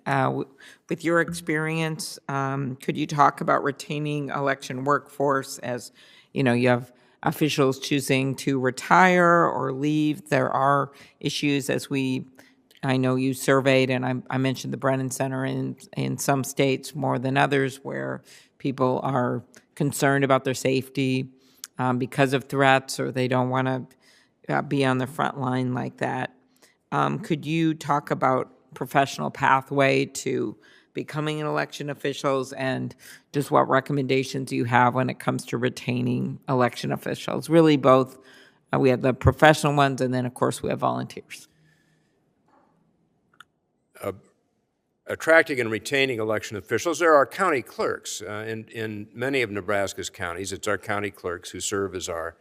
With your experience, could you talk about retaining election workforce as, you have officials choosing to retire or leave? There are issues I know you surveyed, and I mentioned the Brennan Center in some states more than others, where people are concerned about their safety because of threats, or they don't want to be on the front line like that. Could you talk about professional pathway to becoming an election officials, and just what recommendations you have when it comes to retaining election officials? Really both, we have the professional ones, and then of course we have volunteers. Attracting and retaining election officials, there are county clerks. In many of Nebraska's counties, it's our county clerks who serve as our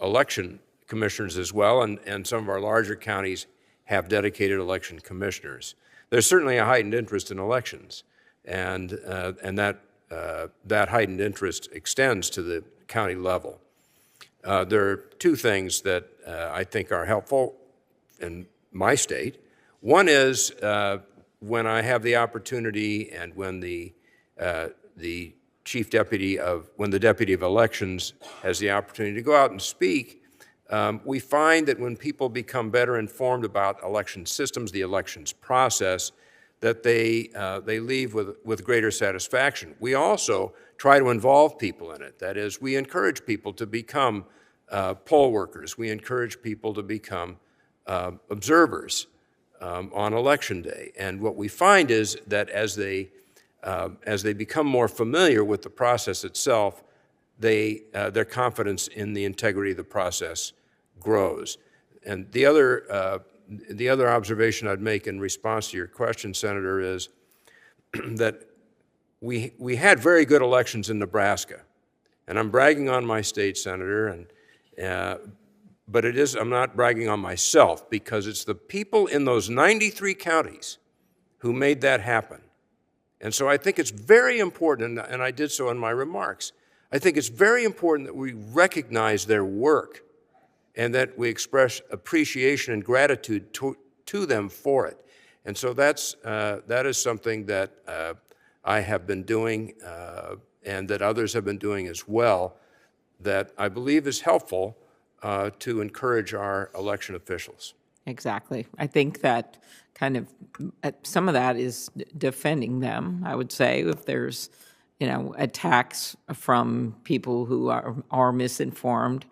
election commissioners as well, and some of our larger counties have dedicated election commissioners. There's certainly a heightened interest in elections, and that heightened interest extends to the county level. There are 2 things that I think are helpful in my state. One is when I have the opportunity, and when the deputy of elections has the opportunity to go out and speak, we find that when people become better informed about election systems, the elections process, that they leave with greater satisfaction. We also try to involve people in it. That is, we encourage people to become poll workers. We encourage people to become observers on Election Day. And what we find is that as they become more familiar with the process itself, their confidence in the integrity of the process grows. And the other observation I'd make in response to your question, Senator, is that we had very good elections in Nebraska, and I'm bragging on my state, Senator, but I'm not bragging on myself, because it's the people in those 93 counties who made that happen. And so I think it's very important, and I did so in my remarks, I think it's very important that we recognize their work and that we express appreciation and gratitude to them for it. And so that is something that I have been doing and that others have been doing as well, that I believe is helpful to encourage our election officials. Exactly. I think that kind of, some of that is defending them, I would say, if there's, attacks from people who are misinformed.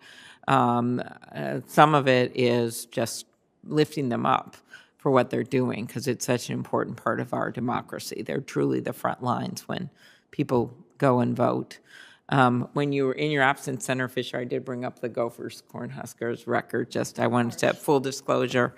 Some of it is just lifting them up for what they're doing, because it's such an important part of our democracy. They're truly the front lines when people go and vote. When you were in your absence, Senator Fisher, I did bring up the Gophers Cornhuskers record. I wanted to have full disclosure.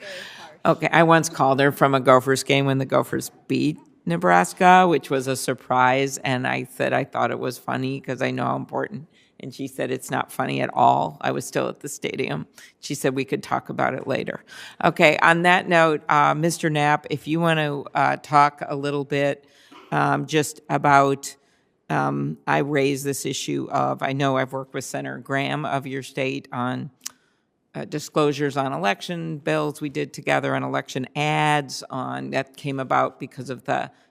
Okay, I once called her from a Gophers game when the Gophers beat Nebraska, which was a surprise, and I said I thought it was funny because I know how important. And she said it's not funny at all. I was still at the stadium. She said we could talk about it later. Okay, on that note, Mr. Knapp, if you want to talk a little bit just about, I raised this issue of, I know I've worked with Senator Graham of your state on disclosures on election bills. We did together on election ads that came about because of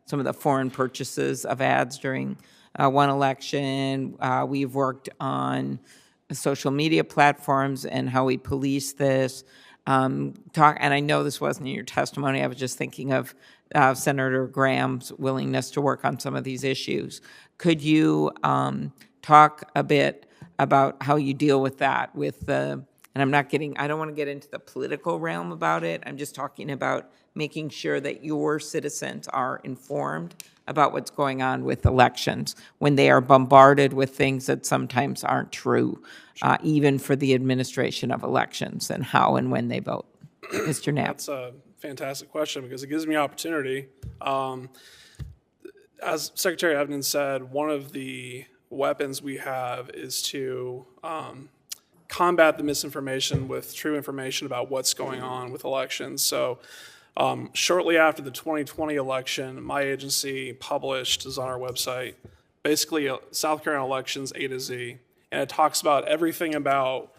some of the foreign purchases of ads during one election. We've worked on social media platforms and how we police this. And I know this wasn't in your testimony. I was just thinking of Senator Graham's willingness to work on some of these issues. Could you talk a bit about how you deal with that and I don't want to get into the political realm about it. I'm just talking about making sure that your citizens are informed about what's going on with elections when they are bombarded with things that sometimes aren't true, even for the administration of elections and how and when they vote. Mr. Knapp. That's a fantastic question because it gives me opportunity. As Secretary Evnen said, one of the weapons we have is to combat the misinformation with true information about what's going on with elections. So shortly after the 2020 election, my agency published, is on our website, basically South Carolina elections A to Z. And it talks about everything about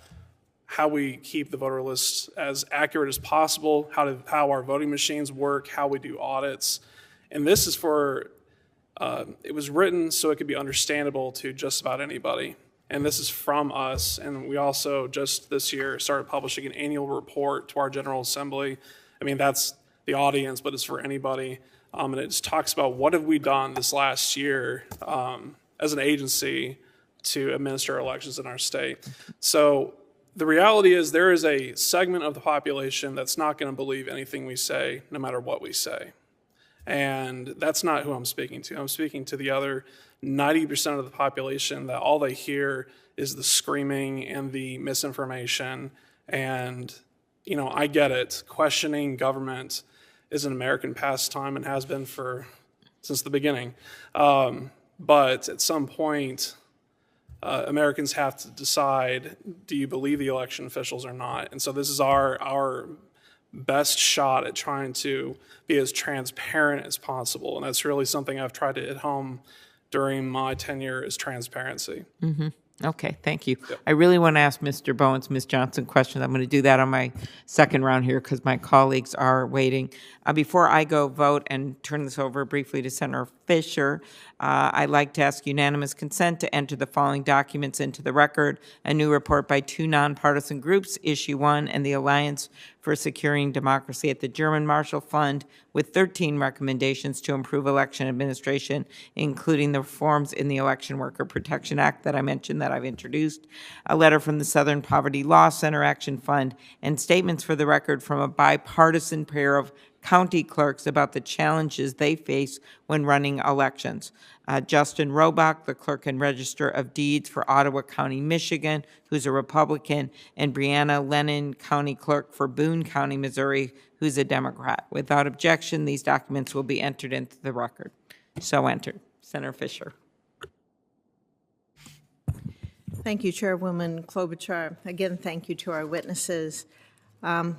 how we keep the voter list as accurate as possible, how our voting machines work, how we do audits. And this is it was written so it could be understandable to just about anybody. And this is from us. And we also just this year started publishing an annual report to our General Assembly. I mean, that's the audience, but it's for anybody. And it just talks about what have we done this last year as an agency to administer elections in our state. So the reality is there is a segment of the population that's not going to believe anything we say, no matter what we say. And that's not who I'm speaking to. I'm speaking to the other 90% of the population that all they hear is the screaming and the misinformation. And, I get it. Questioning government is an American pastime and has been since the beginning. But at some point, Americans have to decide, do you believe the election officials or not? And so this is our best shot at trying to be as transparent as possible. And that's really something I've tried to hit home during my tenure is transparency. Mm-hmm. Okay, thank you. Yep. I really want to ask Mr. Bowens, Ms. Johnson questions. I'm going to do that on my second round here because my colleagues are waiting. Before I go vote and turn this over briefly to Senator Fisher, I'd like to ask unanimous consent to enter the following documents into the record: a new report by two nonpartisan groups, Issue 1 and the Alliance for Securing Democracy at the German Marshall Fund, with 13 recommendations to improve election administration, including the reforms in the Election Worker Protection Act that I mentioned that I've introduced, a letter from the Southern Poverty Law Center Action Fund, and statements for the record from a bipartisan pair of county clerks about the challenges they face when running elections. Justin Robach, the Clerk and Register of Deeds for Ottawa County, Michigan, who's a Republican, and Brianna Lennon, County Clerk for Boone County, Missouri, who's a Democrat. Without objection, these documents will be entered into the record. So entered. Senator Fisher. Thank you, Chairwoman Klobuchar. Again, thank you to our witnesses. I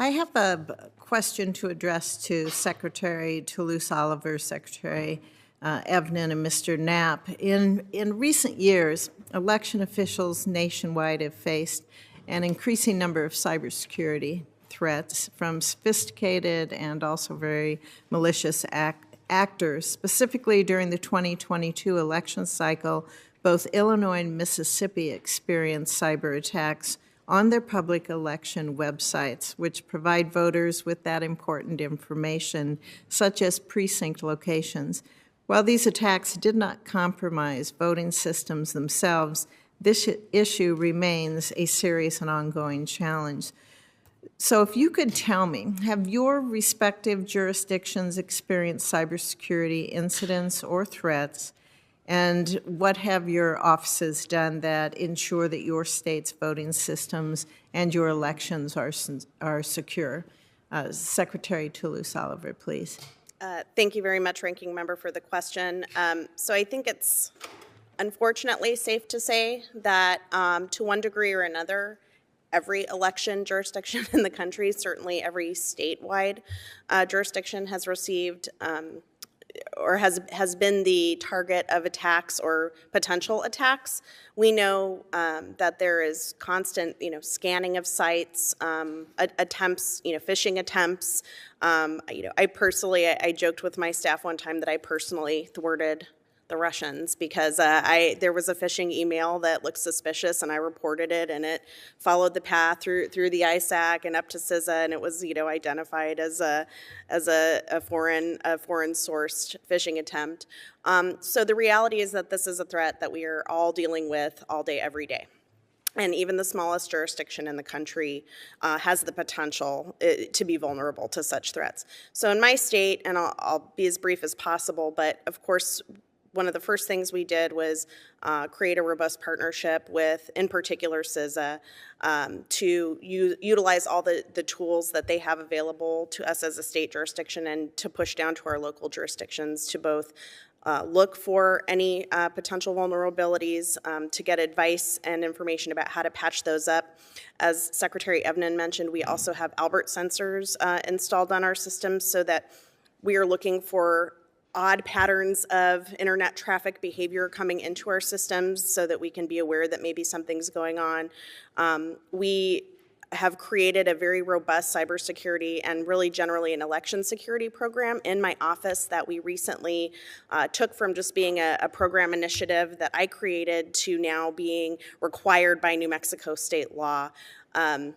have a question to address to Secretary Toulouse-Oliver, Secretary Evnen, and Mr. Knapp. In recent years, election officials nationwide have faced an increasing number of cybersecurity threats from sophisticated and also very malicious actors. Specifically, during the 2022 election cycle, both Illinois and Mississippi experienced cyber attacks on their public election websites, which provide voters with that important information, such as precinct locations. While these attacks did not compromise voting systems themselves, this issue remains a serious and ongoing challenge. So if you could tell me, have your respective jurisdictions experienced cybersecurity incidents or threats, and what have your offices done that ensure that your state's voting systems and your elections are secure? Secretary Toulouse-Oliver, please. Thank you very much, Ranking Member, for the question. So I think it's unfortunately safe to say that to one degree or another, every election jurisdiction in the country, certainly every statewide jurisdiction has received or has been the target of attacks or potential attacks. We know that there is constant, scanning of sites, attempts, phishing attempts. I joked with my staff one time that I personally thwarted the Russians because there was a phishing email that looked suspicious, and I reported it, and it followed the path through the ISAC and up to CISA, and it was identified as a foreign sourced phishing attempt. So the reality is that this is a threat that we are all dealing with all day, every day. And even the smallest jurisdiction in the country has the potential to be vulnerable to such threats. So in my state, and I'll be as brief as possible, but of course, one of the first things we did was create a robust partnership with, in particular, CISA, to utilize all the tools that they have available to us as a state jurisdiction and to push down to our local jurisdictions to both look for any potential vulnerabilities, to get advice and information about how to patch those up. As Secretary Evnen mentioned, we also have Albert sensors installed on our systems so that we are looking for odd patterns of internet traffic behavior coming into our systems so that we can be aware that maybe something's going on. We have created a very robust cybersecurity and really generally an election security program in my office that we recently took from just being a program initiative that I created to now being required by New Mexico state law.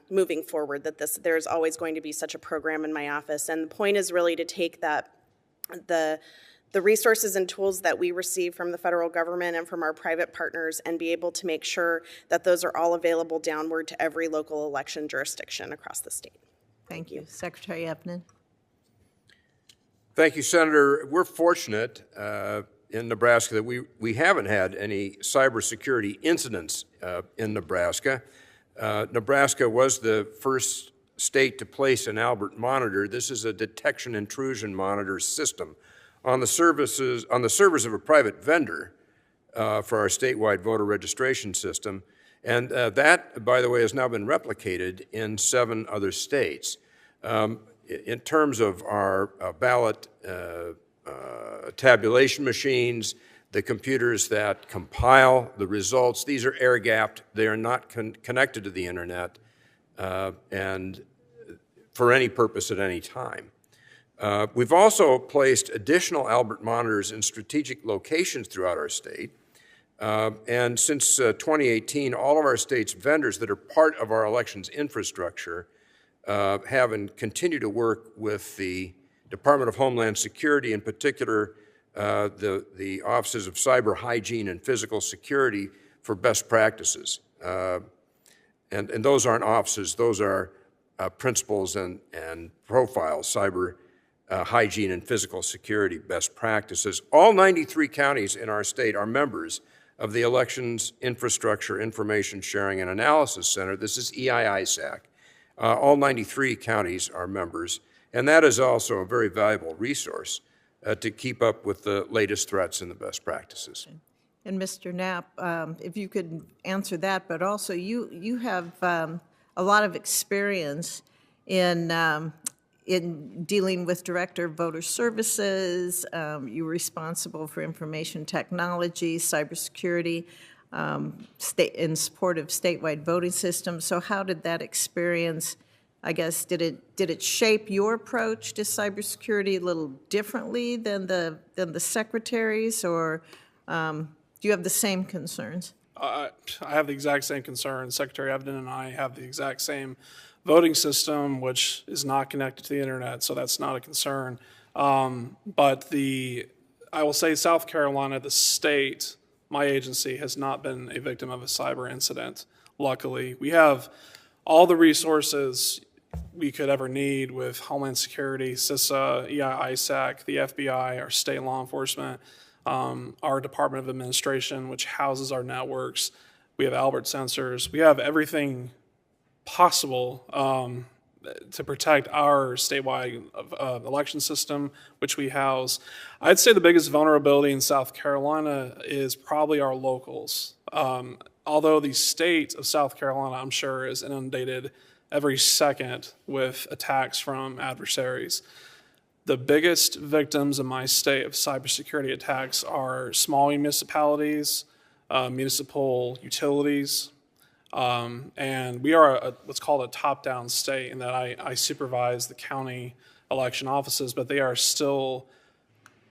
Moving forward, that there's always going to be such a program in my office. And the point is really to take the resources and tools that we receive from the federal government and from our private partners and be able to make sure that those are all available downward to every local election jurisdiction across the state. Thank you. Secretary Evnen. Thank you, Senator. We're fortunate in Nebraska that we haven't had any cybersecurity incidents in Nebraska. Nebraska was the first state to place an Albert monitor. This is a detection intrusion monitor system on the servers of a private vendor for our statewide voter registration system. And that, by the way, has now been replicated in 7 other states. In terms of our ballot tabulation machines, the computers that compile the results, these are air-gapped. They are not connected to the internet and for any purpose at any time. We've also placed additional Albert monitors in strategic locations throughout our state. And since 2018, all of our state's vendors that are part of our elections infrastructure have and continue to work with the Department of Homeland Security, in particular the Offices of Cyber Hygiene and Physical Security for best practices. And those aren't offices, those are principles and profiles, cyber hygiene and physical security best practices. All 93 counties in our state are members of the Elections Infrastructure Information Sharing and Analysis Center. This is EIISAC. All 93 counties are members, and that is also a very valuable resource to keep up with the latest threats and the best practices. And Mr. Knapp, if you could answer that, but also you have a lot of experience in dealing with Director of Voter Services. You're responsible for information technology, cybersecurity, in support of statewide voting systems. So how did that experience, I guess, did it shape your approach to cybersecurity a little differently than the secretaries, or do you have the same concerns? I have the exact same concern. Secretary Evden and I have the exact same voting system, which is not connected to the internet, so that's not a concern. But I will say South Carolina, the state, my agency, has not been a victim of a cyber incident, luckily. We have all the resources we could ever need with Homeland Security, CISA, ISAC, the FBI, our state law enforcement, our Department of Administration, which houses our networks. We have Albert sensors. We have everything possible to protect our statewide election system, which we house. I'd say the biggest vulnerability in South Carolina is probably our locals. Although the state of South Carolina, I'm sure, is inundated every second with attacks from adversaries. The biggest victims in my state of cybersecurity attacks are small municipalities, municipal utilities, and we are what's called a top-down state in that I supervise the county election offices, but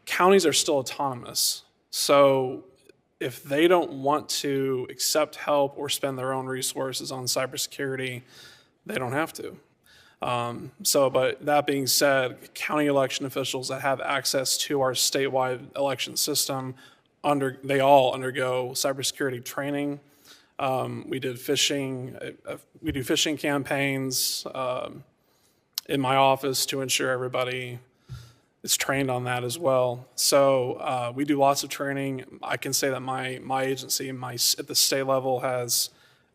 counties are still autonomous. So if they don't want to accept help or spend their own resources on cybersecurity, they don't have to. But that being said, county election officials that have access to our statewide election system, they all undergo cybersecurity training. We do phishing campaigns in my office to ensure everybody is trained on that as well. So we do lots of training. I can say that my agency, at the state level, has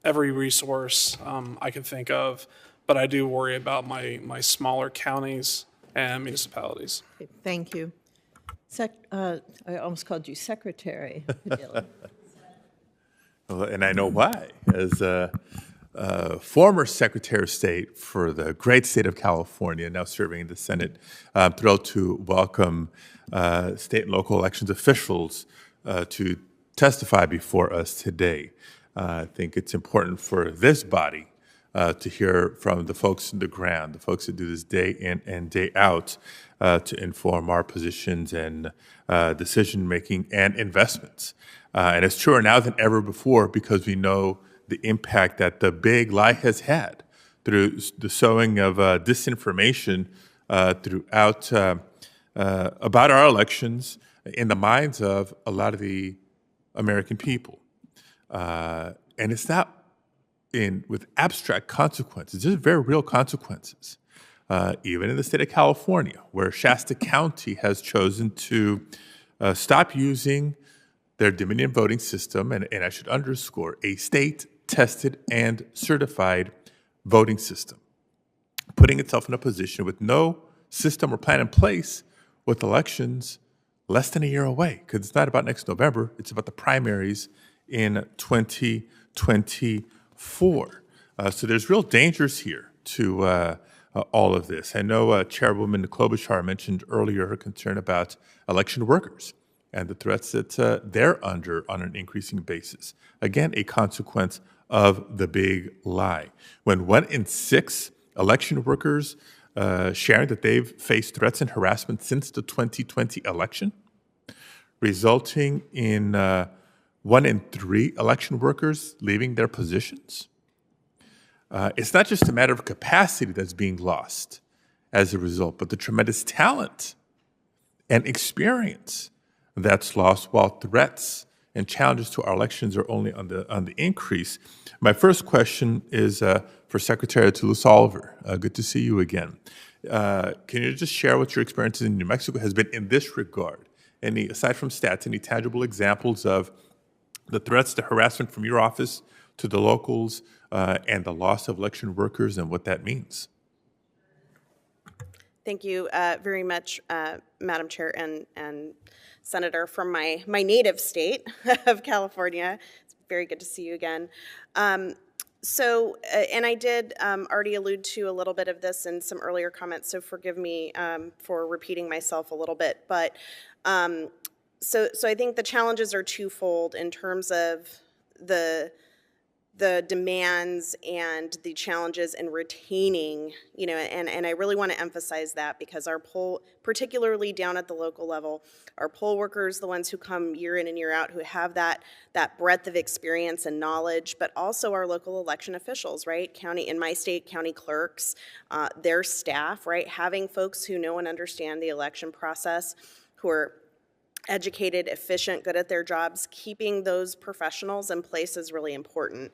every resource I can think of, but I do worry about my smaller counties and municipalities. Okay, thank you. I almost called you Secretary Padilla. Well, and I know why. As a former Secretary of State for the great state of California, now serving in the Senate, I'm thrilled to welcome state and local elections officials to testify before us today. I think it's important for this body to hear from the folks on the ground, the folks that do this day in and day out, to inform our positions and decision-making and investments. And it's truer now than ever before because we know the impact that the big lie has had through the sowing of disinformation throughout about our elections in the minds of a lot of the American people. And it's not with abstract consequences, just very real consequences. Even in the state of California, where Shasta County has chosen to stop using their Dominion voting system, and I should underscore, a state-tested and certified voting system, putting itself in a position with no system or plan in place with elections less than a year away, because it's not about next November, it's about the primaries in 2024. So there's real dangers here to all of this. I know Chairwoman Klobuchar mentioned earlier her concern about election workers and the threats that they're under on an increasing basis. Again, a consequence of the big lie. When 1 in 6 election workers sharing that they've faced threats and harassment since the 2020 election, resulting in 1 in 3 election workers leaving their positions, it's not just a matter of capacity that's being lost as a result, but the tremendous talent and experience that's lost, while threats and challenges to our elections are only on the increase. My first question is for Secretary Toulouse Oliver. Good to see you again. Can you just share what your experience in New Mexico has been in this regard? Aside from stats, any tangible examples of the threats, the harassment from your office to the locals, and the loss of election workers and what that means? Thank you very much, Madam Chair and Senator from my native state of California. It's very good to see you again. And I did already allude to a little bit of this in some earlier comments, so forgive me for repeating myself a little bit. But so I think the challenges are twofold in terms of the the demands and the challenges in retaining, and I really want to emphasize that, because our poll, particularly down at the local level, our poll workers, the ones who come year in and year out, who have that breadth of experience and knowledge, but also our local election officials, right? In my state, county clerks, their staff, right? Having folks who know and understand the election process, who are educated, efficient, good at their jobs, keeping those professionals in place is really important.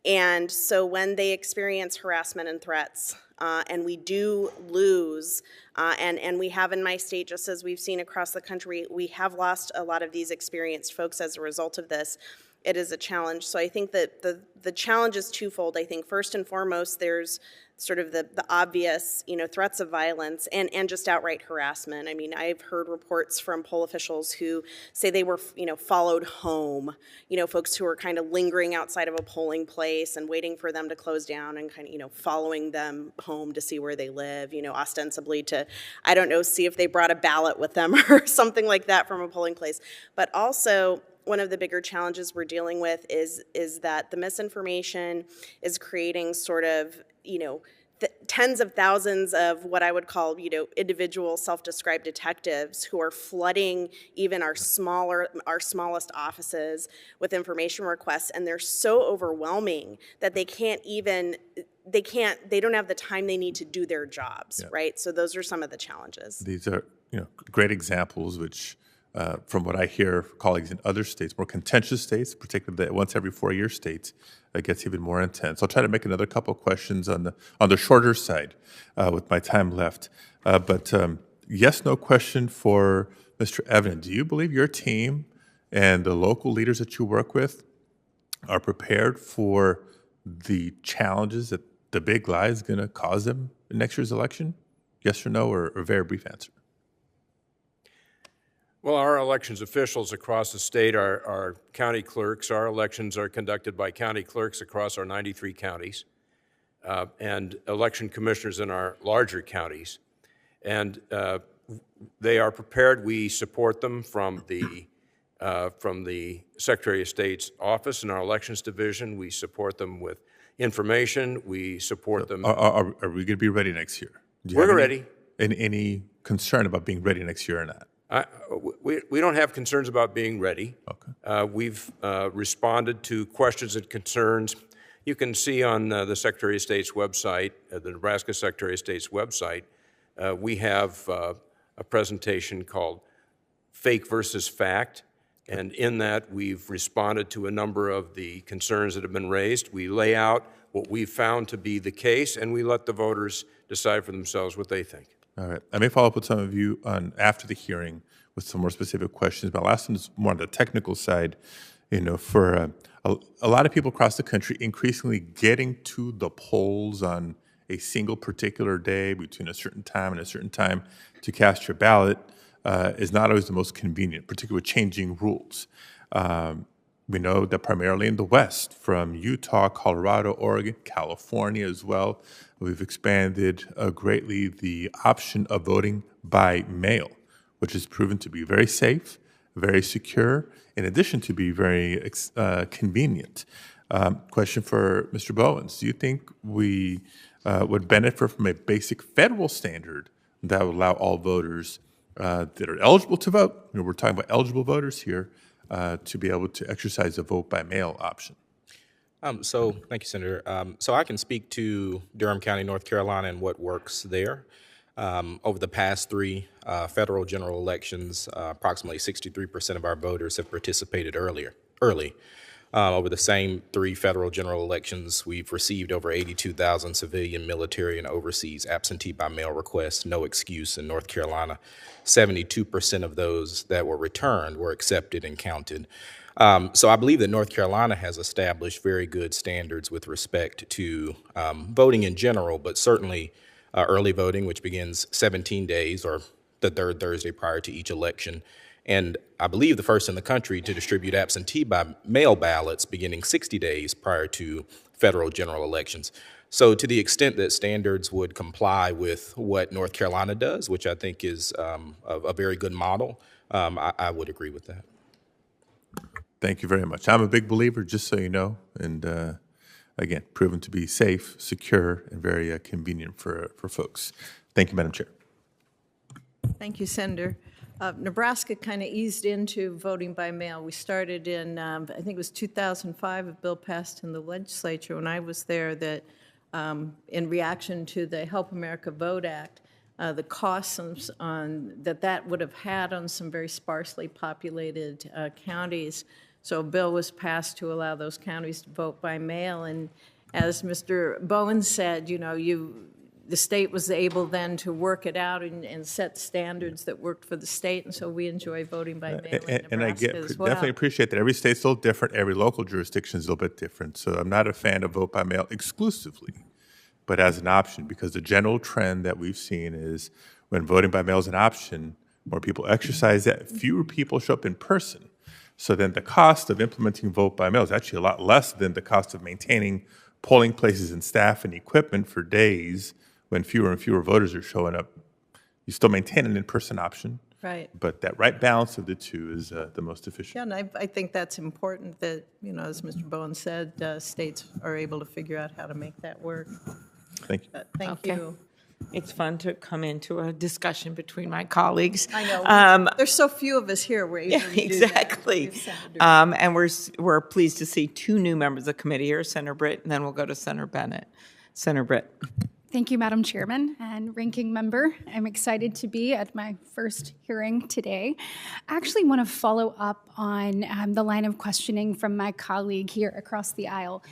And so when they experience harassment and threats, and we do lose, and we have in my state, just as we've seen across the country, we have lost a lot of these experienced folks as a result of this. It is a challenge. So I think that the challenge is twofold. I think first and foremost, there's sort of the obvious, threats of violence and just outright harassment. I mean, I've heard reports from poll officials who say they were, followed home, folks who are kind of lingering outside of a polling place and waiting for them to close down and kind of, following them home to see where they live, ostensibly to, I don't know, see if they brought a ballot with them or something like that from a polling place. But also, one of the bigger challenges we're dealing with is that the misinformation is creating sort of, tens of thousands of what I would call, individual self-described detectives who are flooding even our smallest offices with information requests, and they're so overwhelming that they don't have the time they need to do their jobs, right? So those are some of the challenges. These are, great examples, which from what I hear colleagues in other states, more contentious states, particularly the once every 4 year states, it gets even more intense. I'll try to make another couple of questions on the shorter side with my time left. But yes, no question for Mr. Evan. Do you believe your team and the local leaders that you work with are prepared for the challenges that the big lie is going to cause them in next year's election? Yes or no, or a very brief answer? Well, our elections officials across the state are county clerks. Our elections are conducted by county clerks across our 93 counties and election commissioners in our larger counties. And they are prepared. We support them from the Secretary of State's office in our elections division. We support them with information. We support them. Are we going to be ready next year? We're ready. Any concern about being ready next year or not? We don't have concerns about being ready. Okay. We've responded to questions and concerns. You can see on the Secretary of State's website, the Nebraska Secretary of State's website, we have a presentation called Fake versus Fact. And in that, we've responded to a number of the concerns that have been raised. We lay out what we've found to be the case, and we let the voters decide for themselves what they think. All right. I may follow up with some of you after the hearing with some more specific questions. But last one is more on the technical side. For a lot of people across the country, increasingly getting to the polls on a single particular day between a certain time and a certain time to cast your ballot is not always the most convenient, particularly with changing rules. We know that primarily in the West, from Utah, Colorado, Oregon, California as well, we've expanded greatly the option of voting by mail, which has proven to be very safe, very secure, in addition to be very convenient. Question for Mr. Bowens. Do you think we would benefit from a basic federal standard that would allow all voters that are eligible to vote, we're talking about eligible voters here, to be able to exercise a vote by mail option? So thank you, Senator. So I can speak to Durham County, North Carolina, and what works there. Over the past three federal general elections, approximately 63% of our voters have participated early. Over the same three federal general elections, we've received over 82,000 civilian, military, and overseas absentee by mail requests, no excuse in North Carolina. 72% of those that were returned were accepted and counted. So I believe that North Carolina has established very good standards with respect to voting in general, but certainly early voting, which begins 17 days or the third Thursday prior to each election. And I believe the first in the country to distribute absentee by mail ballots beginning 60 days prior to federal general elections. So to the extent that standards would comply with what North Carolina does, which I think is a very good model, I would agree with that. Thank you very much. I'm a big believer, just so you know, and again, proven to be safe, secure, and very convenient for folks. Thank you, Madam Chair. Thank you, Senator. Nebraska kind of eased into voting by mail. We started in, I think it was 2005, a bill passed in the legislature when I was there that in reaction to the Help America Vote Act, the costs that would have had on some very sparsely populated counties. So a bill was passed to allow those counties to vote by mail. And as Mr. Bowen said, the state was able then to work it out and set standards that worked for the state. And so we enjoy voting by mail in And I Nebraska as well. definitely appreciate that. Every state's a little different. Every local jurisdiction is a little bit different. So I'm not a fan of vote by mail exclusively, but as an option, because the general trend that we've seen is when voting by mail is an option, more people exercise that, fewer people show up in person. So then the cost of implementing vote by mail is actually a lot less than the cost of maintaining polling places and staff and equipment for days when fewer and fewer voters are showing up. You still maintain an in-person option. Right. But that right balance of the two is the most efficient. Yeah, and I think that's important that, as Mr. Bowen said, states are able to figure out how to make that work. Thank you. Thank Okay. you. It's fun to come into a discussion between my colleagues. I know. There's so few of us here. We're able to do that. Exactly. And we're pleased to see two new members of the committee here, Senator Britt, and then we'll go to Senator Bennett. Senator Britt. Thank you, Madam Chairman and Ranking Member. I'm excited to be at my first hearing today. I actually want to follow up on the line of questioning from my colleague here across the aisle.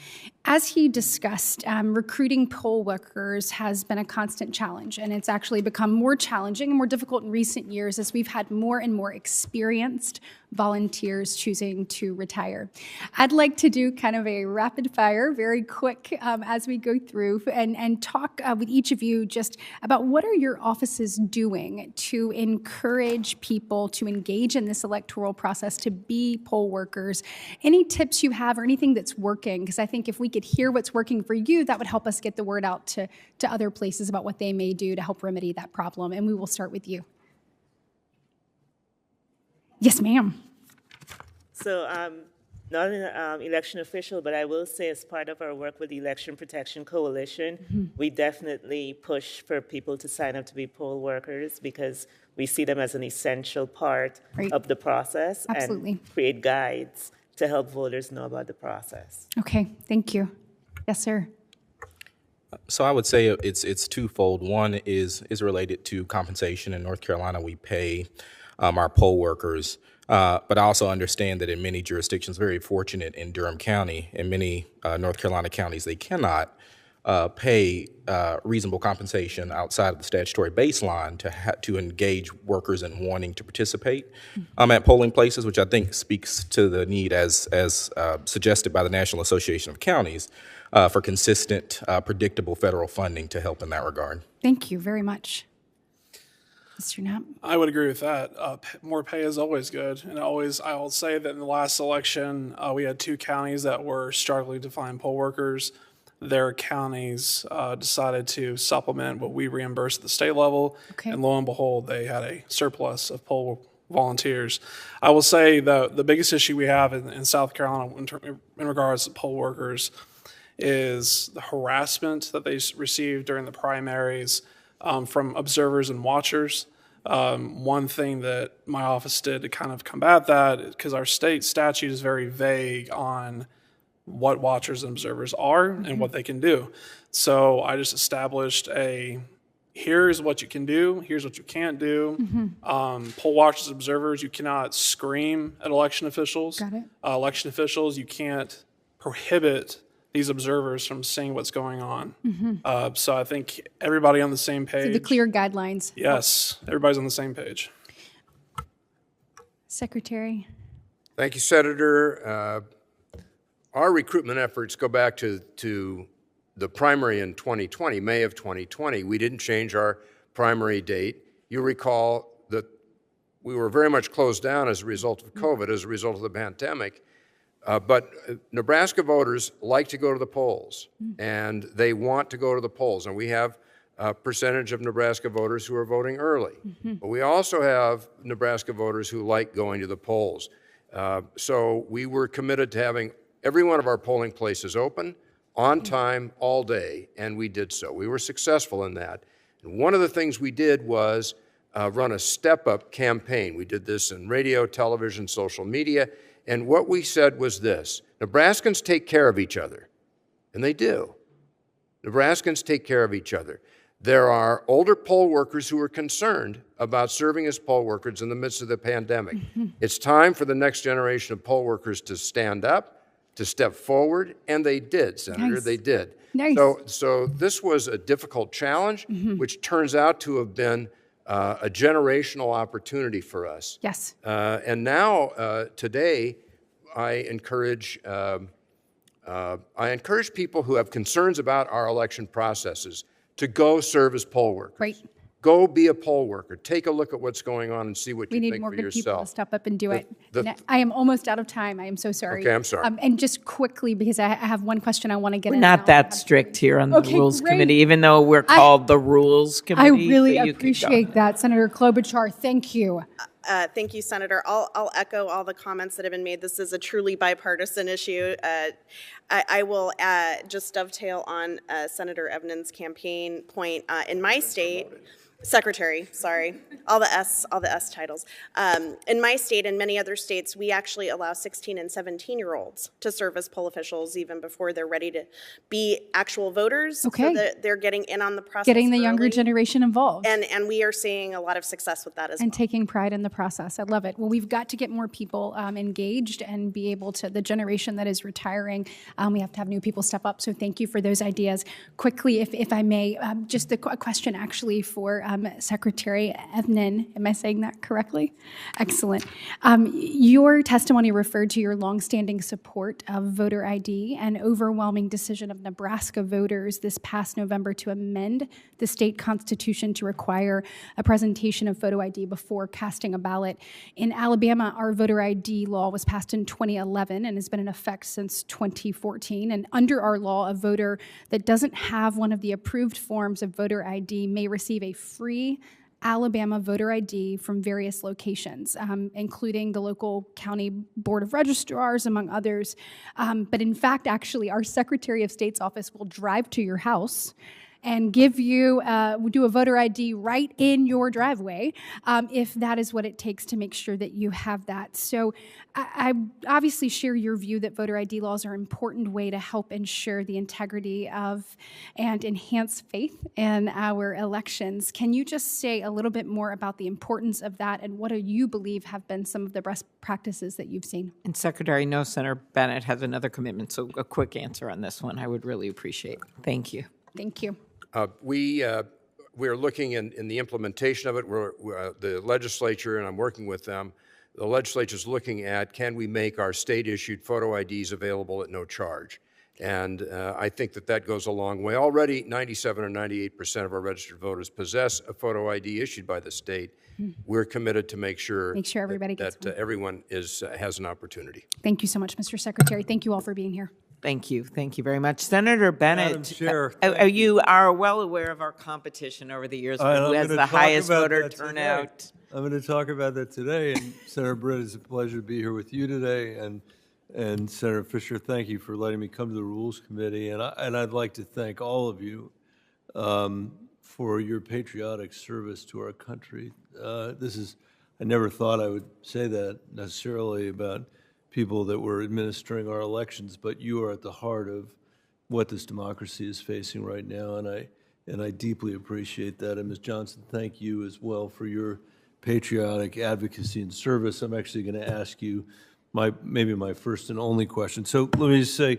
As he discussed, recruiting poll workers has been a constant challenge, and it's actually become more challenging and more difficult in recent years as we've had more and more experienced volunteers choosing to retire. I'd like to do kind of a rapid fire, very quick as we go through and talk with each of you just about what are your offices doing to encourage people to engage in this electoral process, to be poll workers. Any tips you have or anything that's working? Because I think if we could hear what's working for you, that would help us get the word out to other places about what they may do to help remedy that problem. And we will start with you. Yes, ma'am. So not an election official, but I will say as part of our work with the Election Protection Coalition, we definitely push for people to sign up to be poll workers because we see them as an essential part of the process. Absolutely. And create guides to help voters know about the process. Okay, thank you. Yes, sir. So I would say it's twofold. One is related to compensation. In North Carolina, we pay our poll workers, but I also understand that in many jurisdictions, very fortunate in Durham County, in many North Carolina counties, they cannot pay reasonable compensation outside of the statutory baseline to engage workers in wanting to participate at polling places, which I think speaks to the need, as suggested by the National Association of Counties, for consistent, predictable federal funding to help in that regard. Thank you very much. Mr. Knapp. I would agree with that. More pay is always good. And I'll say that in the last election, we had two counties that were struggling to find poll workers. Their counties decided to supplement what we reimbursed at the state level. Okay. And lo and behold, they had a surplus of poll volunteers. I will say that the biggest issue we have in South Carolina in regards to poll workers is the harassment that they received during the primaries from observers and watchers. One thing that my office did to kind of combat that, because our state statute is very vague on what watchers and observers are and what they can do. So I just established here's what you can do, here's what you can't do. Poll watchers and observers, you cannot scream at election officials. Got it. Election officials, you can't prohibit these observers from seeing what's going on. So I think everybody on the same page. So the clear guidelines. Yes, everybody's on the same page. Secretary. Thank you, Senator. Our recruitment efforts go back to the primary in 2020, May of 2020. We didn't change our primary date. You recall that we were very much closed down as a result of COVID, as a result of the pandemic. But Nebraska voters like to go to the polls, and they want to go to the polls. And we have a percentage of Nebraska voters who are voting early. But we also have Nebraska voters who like going to the polls. So we were committed to having every one of our polling places open, on time, all day, and we did so. We were successful in that. And one of the things we did was run a step-up campaign. We did this in radio, television, social media, and what we said was this: Nebraskans take care of each other, and they do. Nebraskans take care of each other. There are older poll workers who are concerned about serving as poll workers in the midst of the pandemic. It's time for the next generation of poll workers to stand up, to step forward, and they did, Senator, Nice. they did. Nice. So this was a difficult challenge, which turns out to have been a generational opportunity for us. Yes. And now, today, I encourage people who have concerns about our election processes to go serve as poll workers. Right. Go be a poll worker. Take a look at what's going on and see what We you need think more for good people to yourself. step up and do it. the- And I am almost out of time. I am so sorry. Okay, I'm sorry. And just quickly, because I have one question I want to get We're in. not now. that strict here on the Okay, Rules great. Committee, even though we're called the Rules Committee. I so really you can go. appreciate that, Senator Klobuchar. Thank you. Thank you, Senator. I'll echo all the comments that have been made. This is a truly bipartisan issue. I will just dovetail on Senator Evnan's campaign point. In my state, Secretary, sorry, all the S titles. In my state and many other states, we actually allow 16 and 17-year-olds to serve as poll officials even before they're ready to be actual voters. Okay. So that they're getting in on the process Getting the younger early. generation involved. And we are seing a lot of success with that as And well. taking pride in the process. I love it. Well, we've got to get more people engaged and be able to, the generation that is retiring, we have to have new people step up. So thank you for those ideas. Quickly, if I may, just a question actually for Secretary Evnan. Am I saying that correctly? Excellent. Your testimony referred to your longstanding support of voter ID and overwhelming decision of Nebraska voters this past November to amend the state constitution to require a presentation of photo ID before casting a ballot. In Alabama, our voter ID law was passed in 2011 and has been in effect since 2014. And under our law, a voter that doesn't have one of the approved forms of voter ID may receive a free Alabama voter ID from various locations, including the local county board of registrars, among others. But in fact, actually, our Secretary of State's office will drive to your house and give you, do a voter ID right in your driveway, if that is what it takes to make sure that you have that. So I obviously share your view that voter ID laws are an important way to help ensure the integrity of and enhance faith in our elections. Can you just say a little bit more about the importance of that and what do you believe have been some of the best practices that you've seen? And Secretary, I know Senator Bennett has another commitment, so a quick answer on this one I would really appreciate. Thank you. Thank you. We're looking in the implementation of it. The legislature, and I'm working with them, the legislature's looking at, can we make our state-issued photo IDs available at no charge? And I think that goes a long way. Already, 97 or 98% of our registered voters possess a photo ID issued by the state. We're committed to make sure everybody gets that everyone has an opportunity. Thank you so much, Mr. Secretary. Thank you all for being here. Thank you. Thank you very much. Senator Bennett, Madam Chair, you are well aware of our competition over the years for who has the highest voter turnout. I'm going to talk about that today. And Senator Britt, it's a pleasure to be here with you today. And Senator Fisher, thank you for letting me come to the Rules Committee. And I'd like to thank all of you for your patriotic service to our country. I never thought I would say that necessarily about people that were administering our elections, but you are at the heart of what this democracy is facing right now, and I deeply appreciate that. And Ms. Johnson, thank you as well for your patriotic advocacy and service. I'm actually going to ask you maybe my first and only question. So let me just say,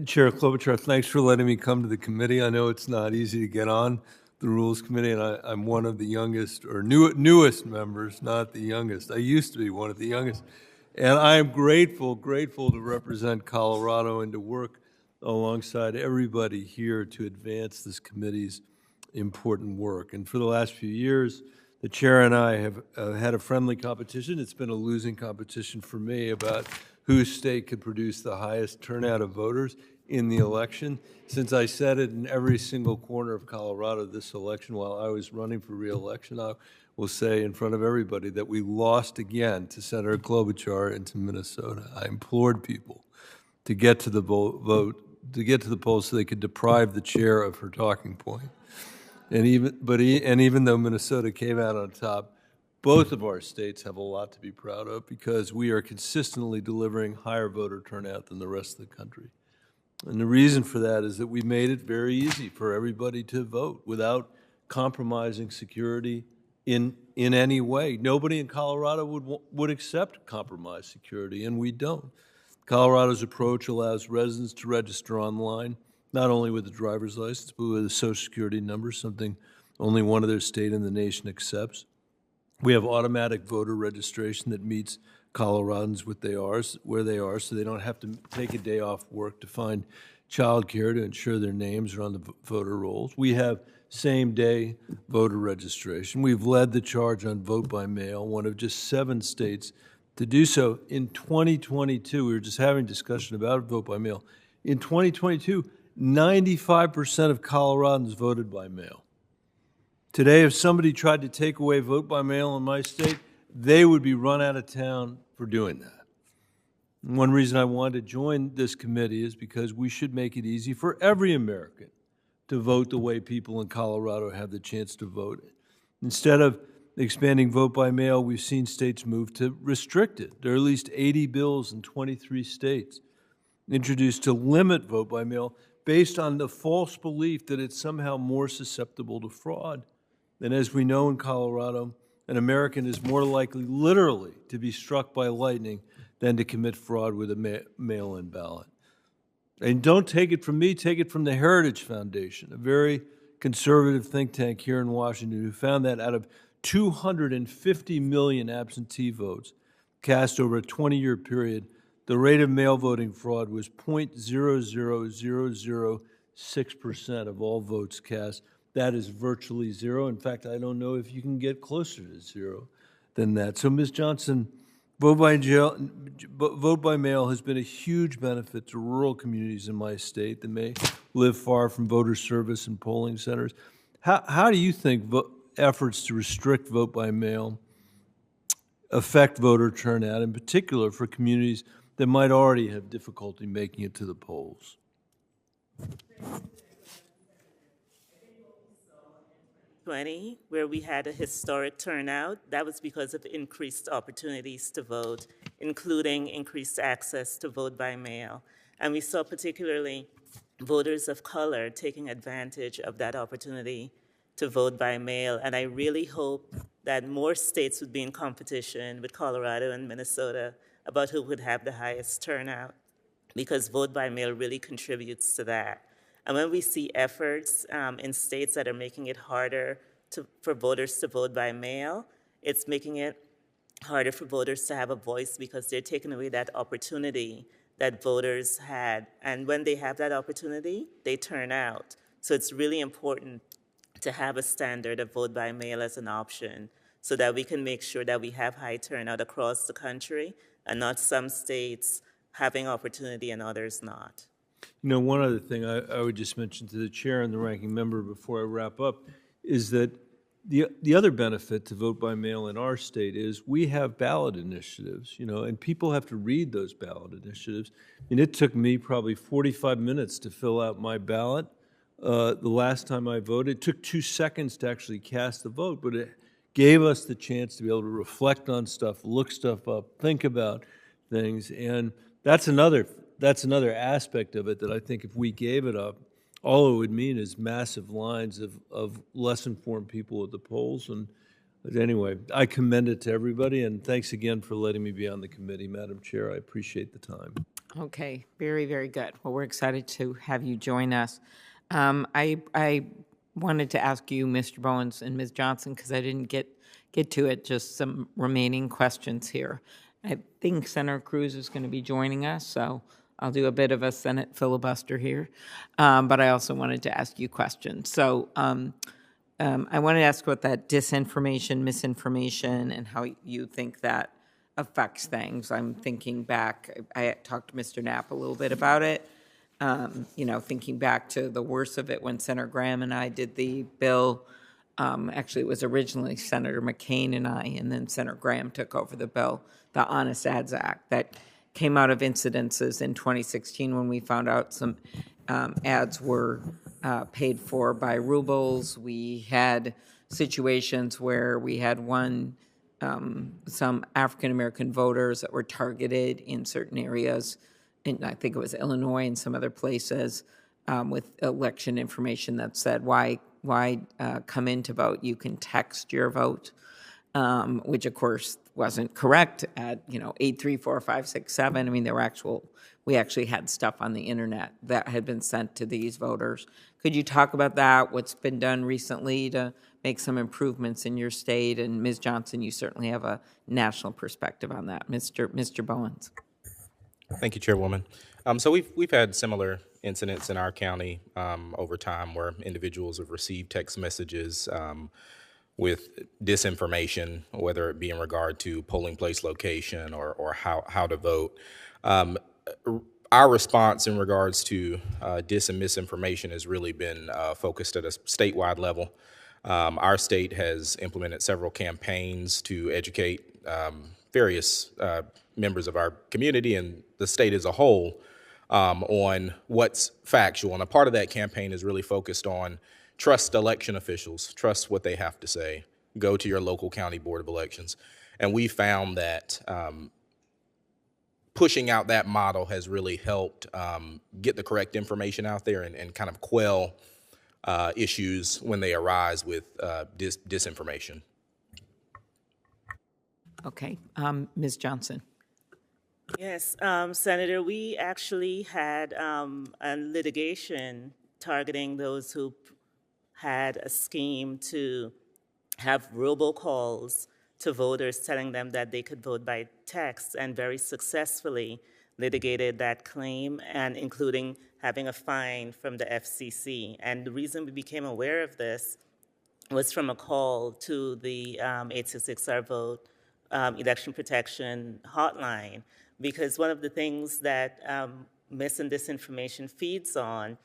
Chair Klobuchar, thanks for letting me come to the committee. I know it's not easy to get on the Rules Committee, and I'm one of the youngest or newest members, not the youngest. I used to be one of the youngest. And I am grateful to represent Colorado and to work alongside everybody here to advance this committee's important work. And for the last few years, the chair and I have had a friendly competition. It's been a losing competition for me about whose state could produce the highest turnout of voters in the election. Since I said it in every single corner of Colorado this election while I was running for re-election, I will say in front of everybody that we lost again to Senator Klobuchar and to Minnesota. I implored people to get to the vote to get to the polls so they could deprive the chair of her talking point. And even though Minnesota came out on top, both of our states have a lot to be proud of because we are consistently delivering higher voter turnout than the rest of the country. And the reason for that is that we made it very easy for everybody to vote without compromising security in any way. Nobody in Colorado would accept compromised security, and we don't. Colorado's approach allows residents to register online, not only with a driver's license, but with a social security number, something only one other state in the nation accepts. We have automatic voter registration that meets Coloradans where they are, so they don't have to take a day off work to find childcare to ensure their names are on the voter rolls. We have same-day voter registration. We've led the charge on vote by mail, one of just 7 states to do so. In 2022, we were just having a discussion about vote by mail. In 2022, 95% of Coloradans voted by mail. Today, if somebody tried to take away vote by mail in my state, they would be run out of town for doing that. And one reason I wanted to join this committee is because we should make it easy for every American to vote the way people in Colorado have the chance to vote. Instead of expanding vote by mail, we've seen states move to restrict it. There are at least 80 bills in 23 states introduced to limit vote by mail based on the false belief that it's somehow more susceptible to fraud. And as we know in Colorado, an American is more likely literally to be struck by lightning than to commit fraud with a mail-in ballot. And don't take it from me, take it from the Heritage Foundation, a very conservative think tank here in Washington, who found that out of 250 million absentee votes cast over a 20-year period, the rate of mail voting fraud was 0.00006% of all votes cast. That is virtually zero. In fact, I don't know if you can get closer to zero than that. So, Ms. Johnson, vote by mail has been a huge benefit to rural communities in my state that may live far from voter service and polling centers. How do you think efforts to restrict vote by mail affect voter turnout, in particular for communities that might already have difficulty making it to the polls? Where we had a historic turnout, that was because of increased opportunities to vote, including increased access to vote by mail. And we saw particularly voters of color taking advantage of that opportunity to vote by mail. And I really hope that more states would be in competition with Colorado and Minnesota about who would have the highest turnout, because vote by mail really contributes to that. And when we see efforts in states that are making it harder for voters to vote by mail, it's making it harder for voters to have a voice because they're taking away that opportunity that voters had. And when they have that opportunity, they turn out. So it's really important to have a standard of vote by mail as an option so that we can make sure that we have high turnout across the country and not some states having opportunity and others not. You know, one other thing I would just mention to the chair and the ranking member before I wrap up is that the other benefit to vote by mail in our state is we have ballot initiatives, you know, and people have to read those ballot initiatives. And it took me probably 45 minutes to fill out my ballot. The last time I voted, it took 2 seconds to actually cast the vote, but it gave us the chance to be able to reflect on stuff, look stuff up, think about things, and that's another aspect of it that I think if we gave it up, all it would mean is massive lines of less informed people at the polls. And anyway, I commend it to everybody, and thanks again for letting me be on the committee, Madam Chair. I appreciate the time. Okay, very, very good. Well, we're excited to have you join us. I wanted to ask you, Mr. Bowens and Ms. Johnson, because I didn't get to it, just some remaining questions here. I think Senator Cruz is going to be joining us, so I'll do a bit of a Senate filibuster here. But I also wanted to ask you questions. So I wanted to ask about that disinformation, misinformation, and how you think that affects things. I'm thinking back, I talked to Mr. Knapp a little bit about it. You know, thinking back to the worst of it when Senator Graham and I did the bill. Actually, it was originally Senator McCain and I, and then Senator Graham took over the bill, the Honest Ads Act, that came out of incidences in 2016 when we found out some ads were paid for by rubles. We had situations where we had some African-American voters that were targeted in certain areas, and I think it was Illinois and some other places, with election information that said, why come in to vote? You can text your vote, which of course wasn't correct at 8345567. I mean, we actually had stuff on the internet that had been sent to these voters. Could you talk about that? What's been done recently to make some improvements in your state? And Ms. Johnson, you certainly have a national perspective on that. Mr. Bowens. Thank you, Chairwoman. So we've had similar incidents in our county over time where individuals have received text messages with disinformation, whether it be in regard to polling place location or how to vote. Our response in regards to dis and misinformation has really been focused at a statewide level. Our state has implemented several campaigns to educate various members of our community and the state as a whole on what's factual. And a part of that campaign is really focused on trust election officials, trust what they have to say, go to your local county board of elections. And we found that pushing out that model has really helped get the correct information out there and kind of quell issues when they arise with disinformation. Okay, Ms. Johnson. Yes, Senator, we actually had a litigation targeting those who had a scheme to have robocalls to voters telling them that they could vote by text, and very successfully litigated that claim, and including having a fine from the FCC. And the reason we became aware of this was from a call to the 866-our-VOTE election protection hotline, because one of the things that mis and disinformation feeds on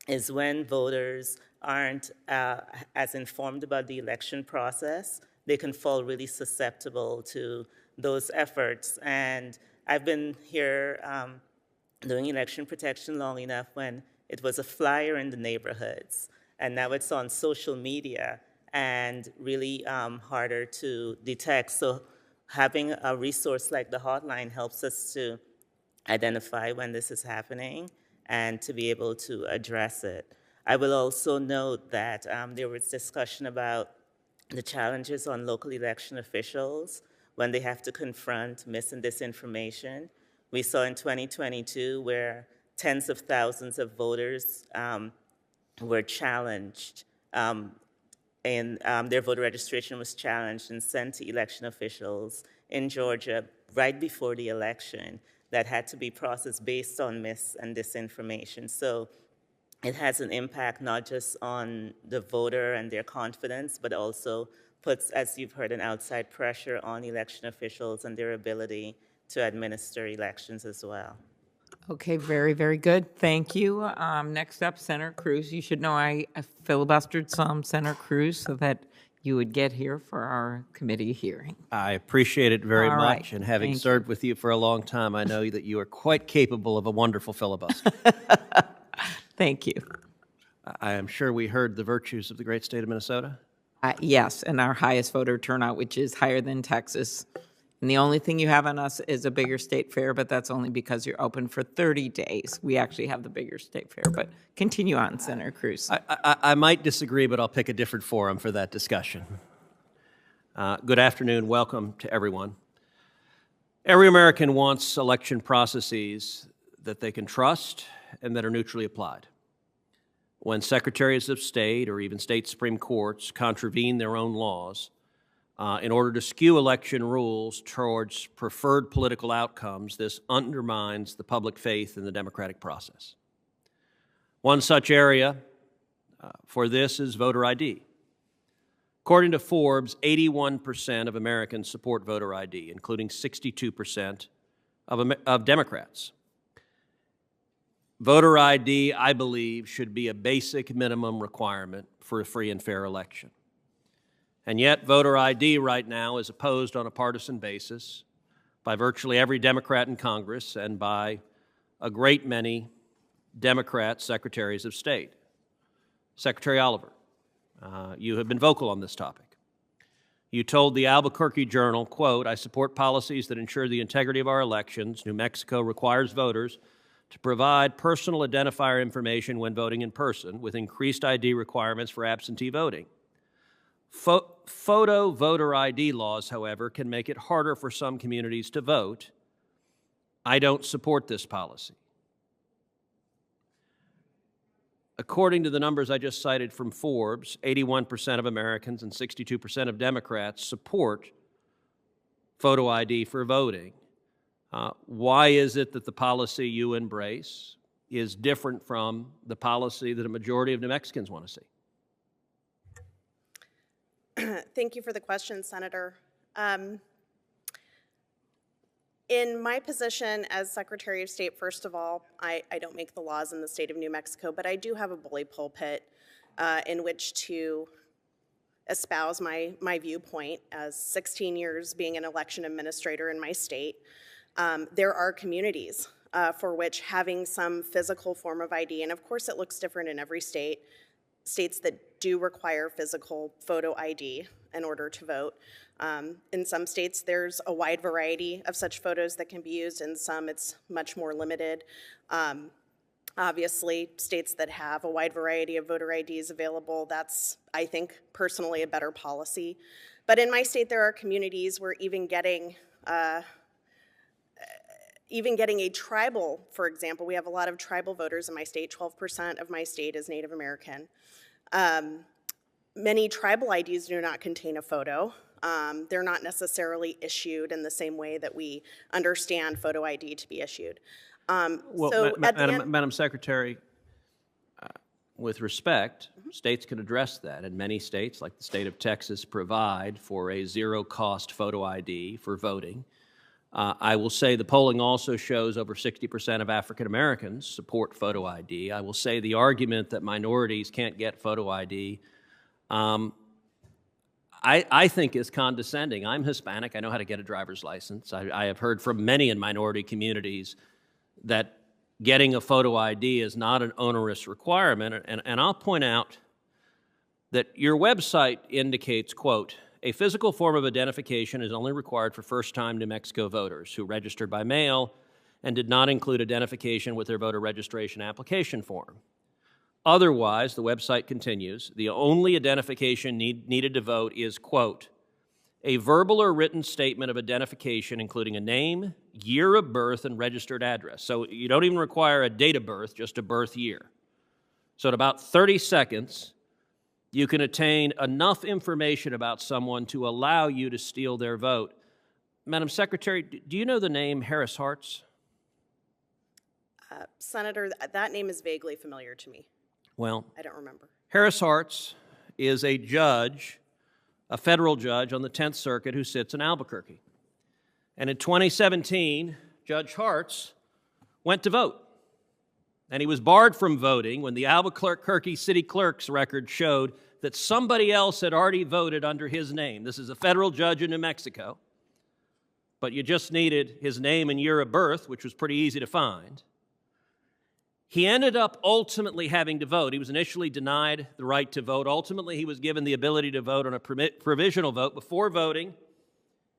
is when voters aren't as informed about the election process, they can fall really susceptible to those efforts. And I've been here doing election protection long enough when it was a flyer in the neighborhoods, and now it's on social media and really harder to detect. So having a resource like the hotline helps us to identify when this is happening and to be able to address it. I will also note that there was discussion about the challenges on local election officials when they have to confront mis and disinformation. We saw in 2022 where tens of thousands of voters were challenged, and their voter registration was challenged and sent to election officials in Georgia right before the election that had to be processed based on mis and disinformation. So it has an impact not just on the voter and their confidence, but also puts, as you've heard, an outside pressure on election officials and their ability to administer elections as well. Okay, very, very good. Thank you. Next up, Senator Cruz. You should know I filibustered some, Senator Cruz, so that you would get here for our committee hearing. I appreciate it very All much, right. and having Thank served with you for a long time, I know that you are quite capable of a wonderful filibuster. Thank you. I am sure we heard the virtues of the great state of Minnesota. Yes, and our highest voter turnout, which is higher than Texas. And the only thing you have on us is a bigger state fair, but that's only because you're open for 30 days. We actually have the bigger state fair, but continue on, Senator Cruz. I might disagree, but I'll pick a different forum for that discussion. Good afternoon. Welcome to everyone. Every American wants election processes that they can trust and that are neutrally applied. When secretaries of state or even state Supreme Courts contravene their own laws in order to skew election rules towards preferred political outcomes, this undermines the public faith in the democratic process. One such area for this is voter ID. According to Forbes, 81% of Americans support voter ID, including 62% of Democrats. Voter ID, I believe, should be a basic minimum requirement for a free and fair election. And yet, voter ID right now is opposed on a partisan basis by virtually every Democrat in Congress and by a great many Democrat secretaries of state. Secretary Oliver, you have been vocal on this topic. You told the Albuquerque Journal, quote, "I support policies that ensure the integrity of our elections. New Mexico requires voters to provide personal identifier information when voting in person, with increased ID requirements for absentee voting. Photo voter ID laws, however, can make it harder for some communities to vote. I don't support this policy." According to the numbers I just cited from Forbes, 81% of Americans and 62% of Democrats support photo ID for voting. Why is it that the policy you embrace is different from the policy that a majority of New Mexicans want to see? Thank you for the question, Senator. In my position as Secretary of State, first of all, I don't make the laws in the state of New Mexico, but I do have a bully pulpit in which to espouse my viewpoint. As 16 years being an election administrator in my state, there are communities for which having some physical form of ID, and of course it looks different in every state, states that do require physical photo ID in order to vote. In some states, there's a wide variety of such photos that can be used. In some, it's much more limited. Obviously, states that have a wide variety of voter IDs available, that's, I think, personally a better policy. But in my state, there are communities where even getting a tribal, for example, we have a lot of tribal voters in my state. 12% of my state is Native American. Many tribal IDs do not contain a photo. They're not necessarily issued in the same way that we understand photo ID to be issued. Madam Secretary, with respect, states can address that, and many states, like the state of Texas, provide for a zero-cost photo ID for voting. I will say the polling also shows over 60% of African Americans support photo ID. I will say the argument that minorities can't get photo ID, I think is condescending. I'm Hispanic. I know how to get a driver's license. I have heard from many in minority communities that getting a photo ID is not an onerous requirement. And I'll point out that your website indicates, quote, "A physical form of identification is only required for first-time New Mexico voters who registered by mail and did not include identification with their voter registration application form. Otherwise," the website continues, "the only identification needed to vote is, quote, a verbal or written statement of identification including a name, year of birth, and registered address." So you don't even require a date of birth, just a birth year. So in about 30 seconds, you can attain enough information about someone to allow you to steal their vote. Madam Secretary, do you know the name Harris Hartz? Senator, that name is vaguely familiar to me. Well, I don't remember. Harris Hartz is a judge, a federal judge on the 10th Circuit who sits in Albuquerque. And in 2017, Judge Hartz went to vote. And he was barred from voting when the Albuquerque City Clerk's record showed that somebody else had already voted under his name. This is a federal judge in New Mexico, but you just needed his name and year of birth, which was pretty easy to find. He ended up ultimately having to vote. He was initially denied the right to vote. Ultimately, he was given the ability to vote on a provisional vote. Before voting,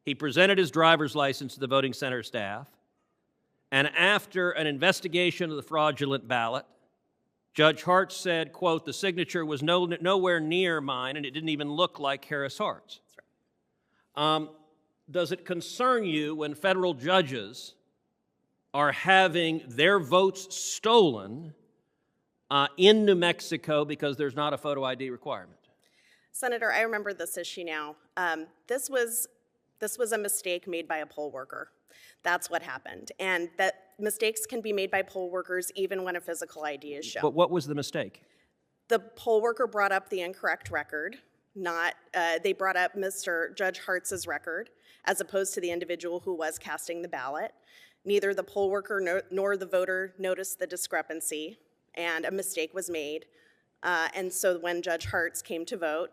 he presented his driver's license to the voting center staff. And after an investigation of the fraudulent ballot, Judge Hartz said, quote, "the signature was nowhere near mine, and it didn't even look like Harris Hartz." Does it concern you when federal judges are having their votes stolen in New Mexico because there's not a photo ID requirement? Senator, I remember this issue now. This was a mistake made by a poll worker. That's what happened. And that mistakes can be made by poll workers even when a physical ID is shown. But what was the mistake? The poll worker brought up the incorrect record, they brought up Mr. Judge Hartz's record as opposed to the individual who was casting the ballot. Neither the poll worker nor the voter noticed the discrepancy, and a mistake was made. And so when Judge Hartz came to vote,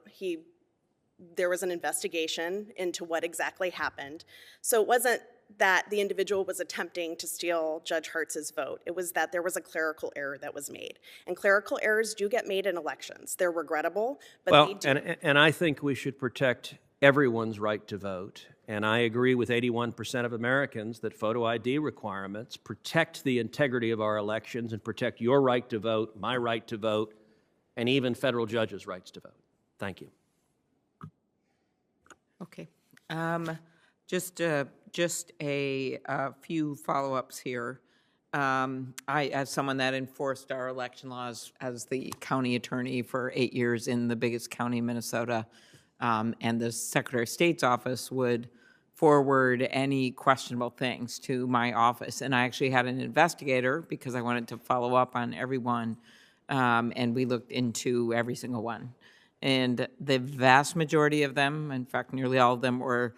there was an investigation into what exactly happened. So it wasn't that the individual was attempting to steal Judge Hartz's vote. It was that there was a clerical error that was made. And clerical errors do get made in elections. They're regrettable, but they do. And I think we should protect everyone's right to vote. And I agree with 81% of Americans that photo ID requirements protect the integrity of our elections and protect your right to vote, my right to vote, and even federal judges' rights to vote. Thank you. Okay. Just a few follow-ups here. As someone that enforced our election laws as the county attorney for 8 years in the biggest county in Minnesota, and the Secretary of State's office would forward any questionable things to my office. And I actually had an investigator because I wanted to follow up on everyone, and we looked into every single one. And the vast majority of them, in fact, nearly all of them, were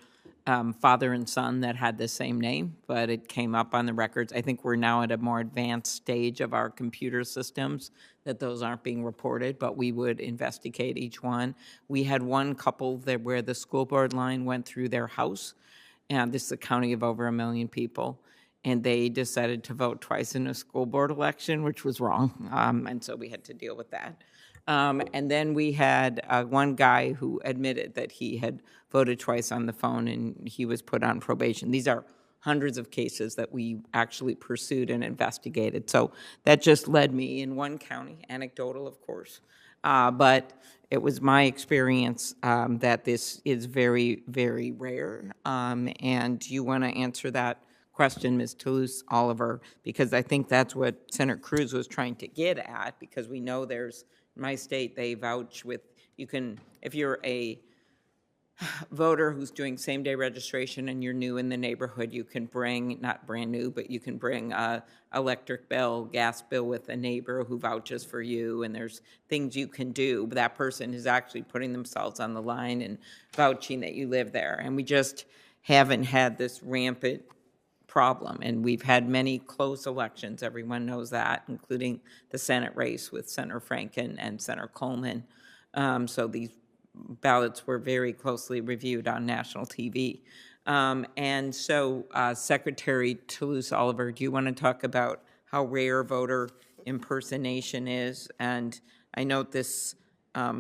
father and son that had the same name, but it came up on the records. I think we're now at a more advanced stage of our computer systems that those aren't being reported, but we would investigate each one. We had one couple that where the school board line went through their house, and this is a county of over 1 million people, and they decided to vote twice in a school board election, which was wrong, and so we had to deal with that. And then we had one guy who admitted that he had voted twice on the phone, and he was put on probation. These are hundreds of cases that we actually pursued and investigated. So that just led me in one county, anecdotal, of course, but it was my experience that this is very, very rare. And you want to answer that question, Ms. Toulouse Oliver, because I think that's what Senator Cruz was trying to get at, because we know there's, in my state, they vouch with, you can, if you're a voter who's doing same-day registration and you're new in the neighborhood, you can bring, not brand new, but you can bring a electric bill, gas bill with a neighbor who vouches for you, and there's things you can do. But that person is actually putting themselves on the line and vouching that you live there. And we just haven't had this rampant problem. And we've had many close elections, everyone knows that, including the Senate race with Senator Franken and Senator Coleman. So these ballots were very closely reviewed on national TV. And so Secretary Toulouse Oliver, do you want to talk about how rare voter impersonation is? And I note this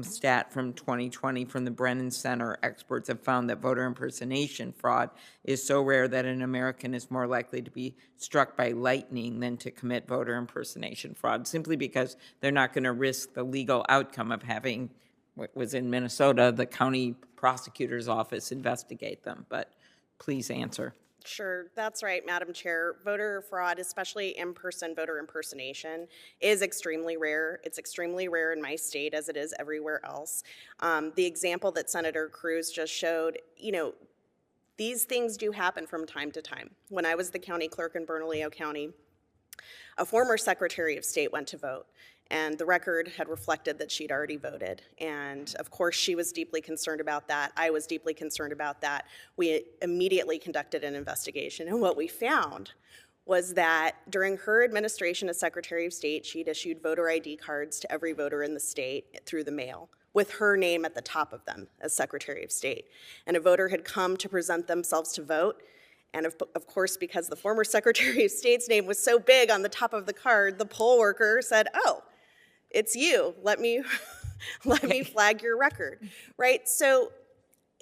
stat from 2020 from the Brennan Center. Experts have found that voter impersonation fraud is so rare that an American is more likely to be struck by lightning than to commit voter impersonation fraud, simply because they're not going to risk the legal outcome of having what was in Minnesota, the county prosecutor's office investigate them. But please answer. Sure, that's right, Madam Chair. Voter fraud, especially in-person voter impersonation, is extremely rare. It's extremely rare in my state as it is everywhere else. The example that Senator Cruz just showed, you know, these things do happen from time to time. When I was the county clerk in Bernalillo County, a former Secretary of State went to vote, and the record had reflected that she'd already voted. And of course, she was deeply concerned about that. I was deeply concerned about that. We immediately conducted an investigation, and what we found was that during her administration as Secretary of State, she'd issued voter ID cards to every voter in the state through the mail, with her name at the top of them as Secretary of State. And a voter had come to present themselves to vote, and of course, because the former Secretary of State's name was so big on the top of the card, the poll worker said, "Oh, it's you. Let me flag your record," right? So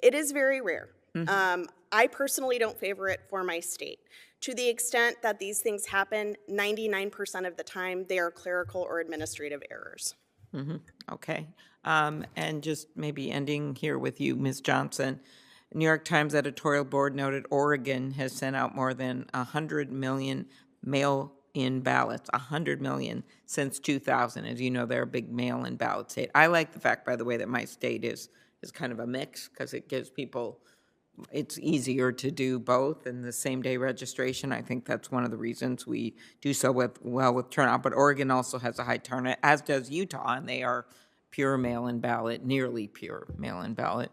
it is very rare. Mm-hmm. I personally don't favor it for my state. To the extent that these things happen, 99% of the time, they are clerical or administrative errors. Mm-hmm. Okay. And just maybe ending here with you, Ms. Johnson. New York Times editorial board noted Oregon has sent out more than 100 million mail-in ballots, 100 million since 2000. As you know, they're a big mail-in ballot state. I like the fact, by the way, that my state is kind of a mix, because it gives people, it's easier to do both in the same-day registration. I think that's one of the reasons we do so well with turnout. But Oregon also has a high turnout, as does Utah, and they are pure mail-in ballot, nearly pure mail-in ballot.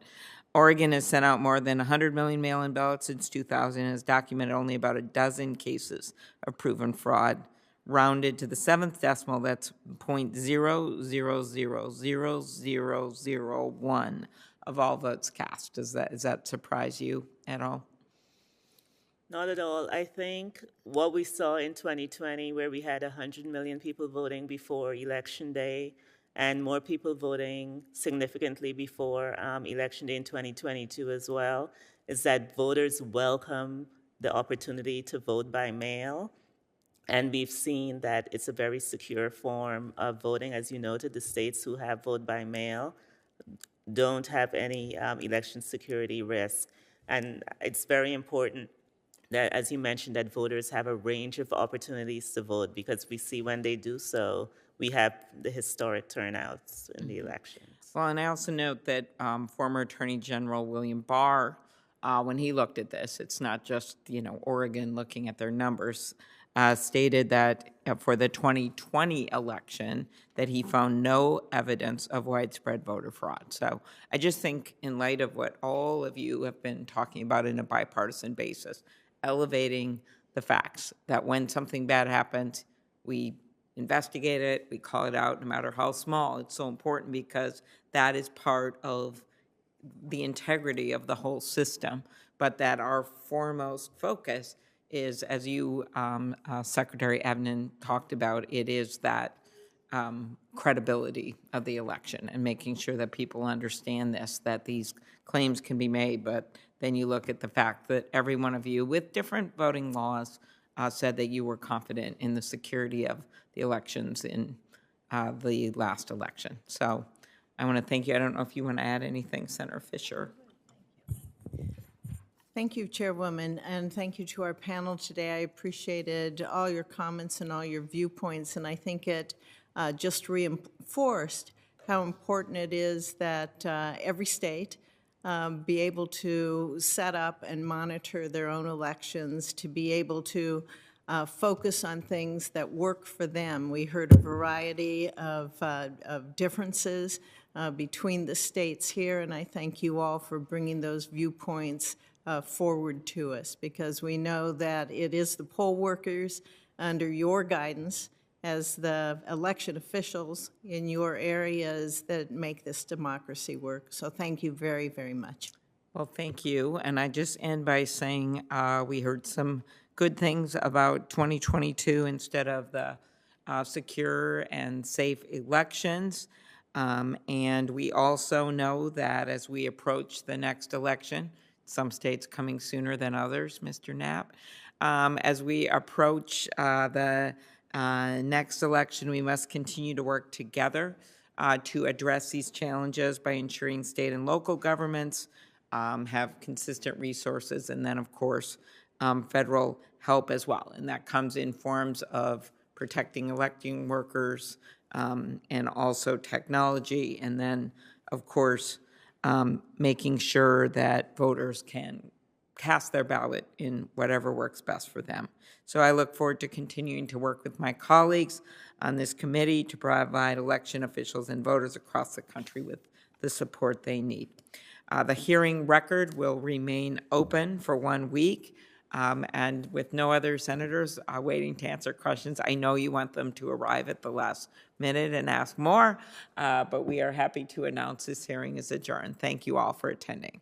Oregon has sent out more than 100 million mail-in ballots since 2000 and has documented only about a dozen cases of proven fraud. Rounded to the seventh decimal, that's 0.000001 of all votes cast. Does that surprise you at all? Not at all. I think what we saw in 2020, where we had 100 million people voting before Election Day and more people voting significantly before Election Day in 2022 as well, is that voters welcome the opportunity to vote by mail. And we've seen that it's a very secure form of voting. As you noted, the states who have vote by mail don't have any election security risk. And it's very important that, as you mentioned, that voters have a range of opportunities to vote, because we see when they do so, we have the historic turnouts in the elections. Well, and I also note that former Attorney General William Barr, when he looked at this, it's not just, Oregon looking at their numbers, stated that for the 2020 election that he found no evidence of widespread voter fraud. So I just think, in light of what all of you have been talking about in a bipartisan basis, elevating the facts that when something bad happens, we investigate it, we call it out, no matter how small. It's so important because that is part of the integrity of the whole system, but that our foremost focus is, as you, Secretary Evnen, talked about, it is that credibility of the election and making sure that people understand this, that these claims can be made, but then you look at the fact that every one of you, with different voting laws, said that you were confident in the security of the elections in the last election. So I want to thank you. I don't know if you want to add anything, Senator Fisher. Thank you, Chairwoman, and thank you to our panel today. I appreciated all your comments and all your viewpoints, and I think it just reinforced how important it is that every state be able to set up and monitor their own elections, to be able to focus on things that work for them. We heard a variety of differences between the states here, and I thank you all for bringing those viewpoints forward to us, because we know that it is the poll workers under your guidance as the election officials in your areas that make this democracy work. So thank you very, very much. Well, thank you. And I just end by saying we heard some good things about 2022 instead of the secure and safe elections. And we also know that as we approach the next election, some states coming sooner than others, Mr. Knapp, as we approach the next election, we must continue to work together to address these challenges by ensuring state and local governments have consistent resources, and then, of course, federal help as well. And that comes in forms of protecting electing workers and also technology, and then, of course, making sure that voters can cast their ballot in whatever works best for them. So I look forward to continuing to work with my colleagues on this committee to provide election officials and voters across the country with the support they need. The hearing record will remain open for 1 week, and with no other senators waiting to answer questions, I know you want them to arrive at the last minute and ask more, but we are happy to announce this hearing is adjourned. Thank you all for attending.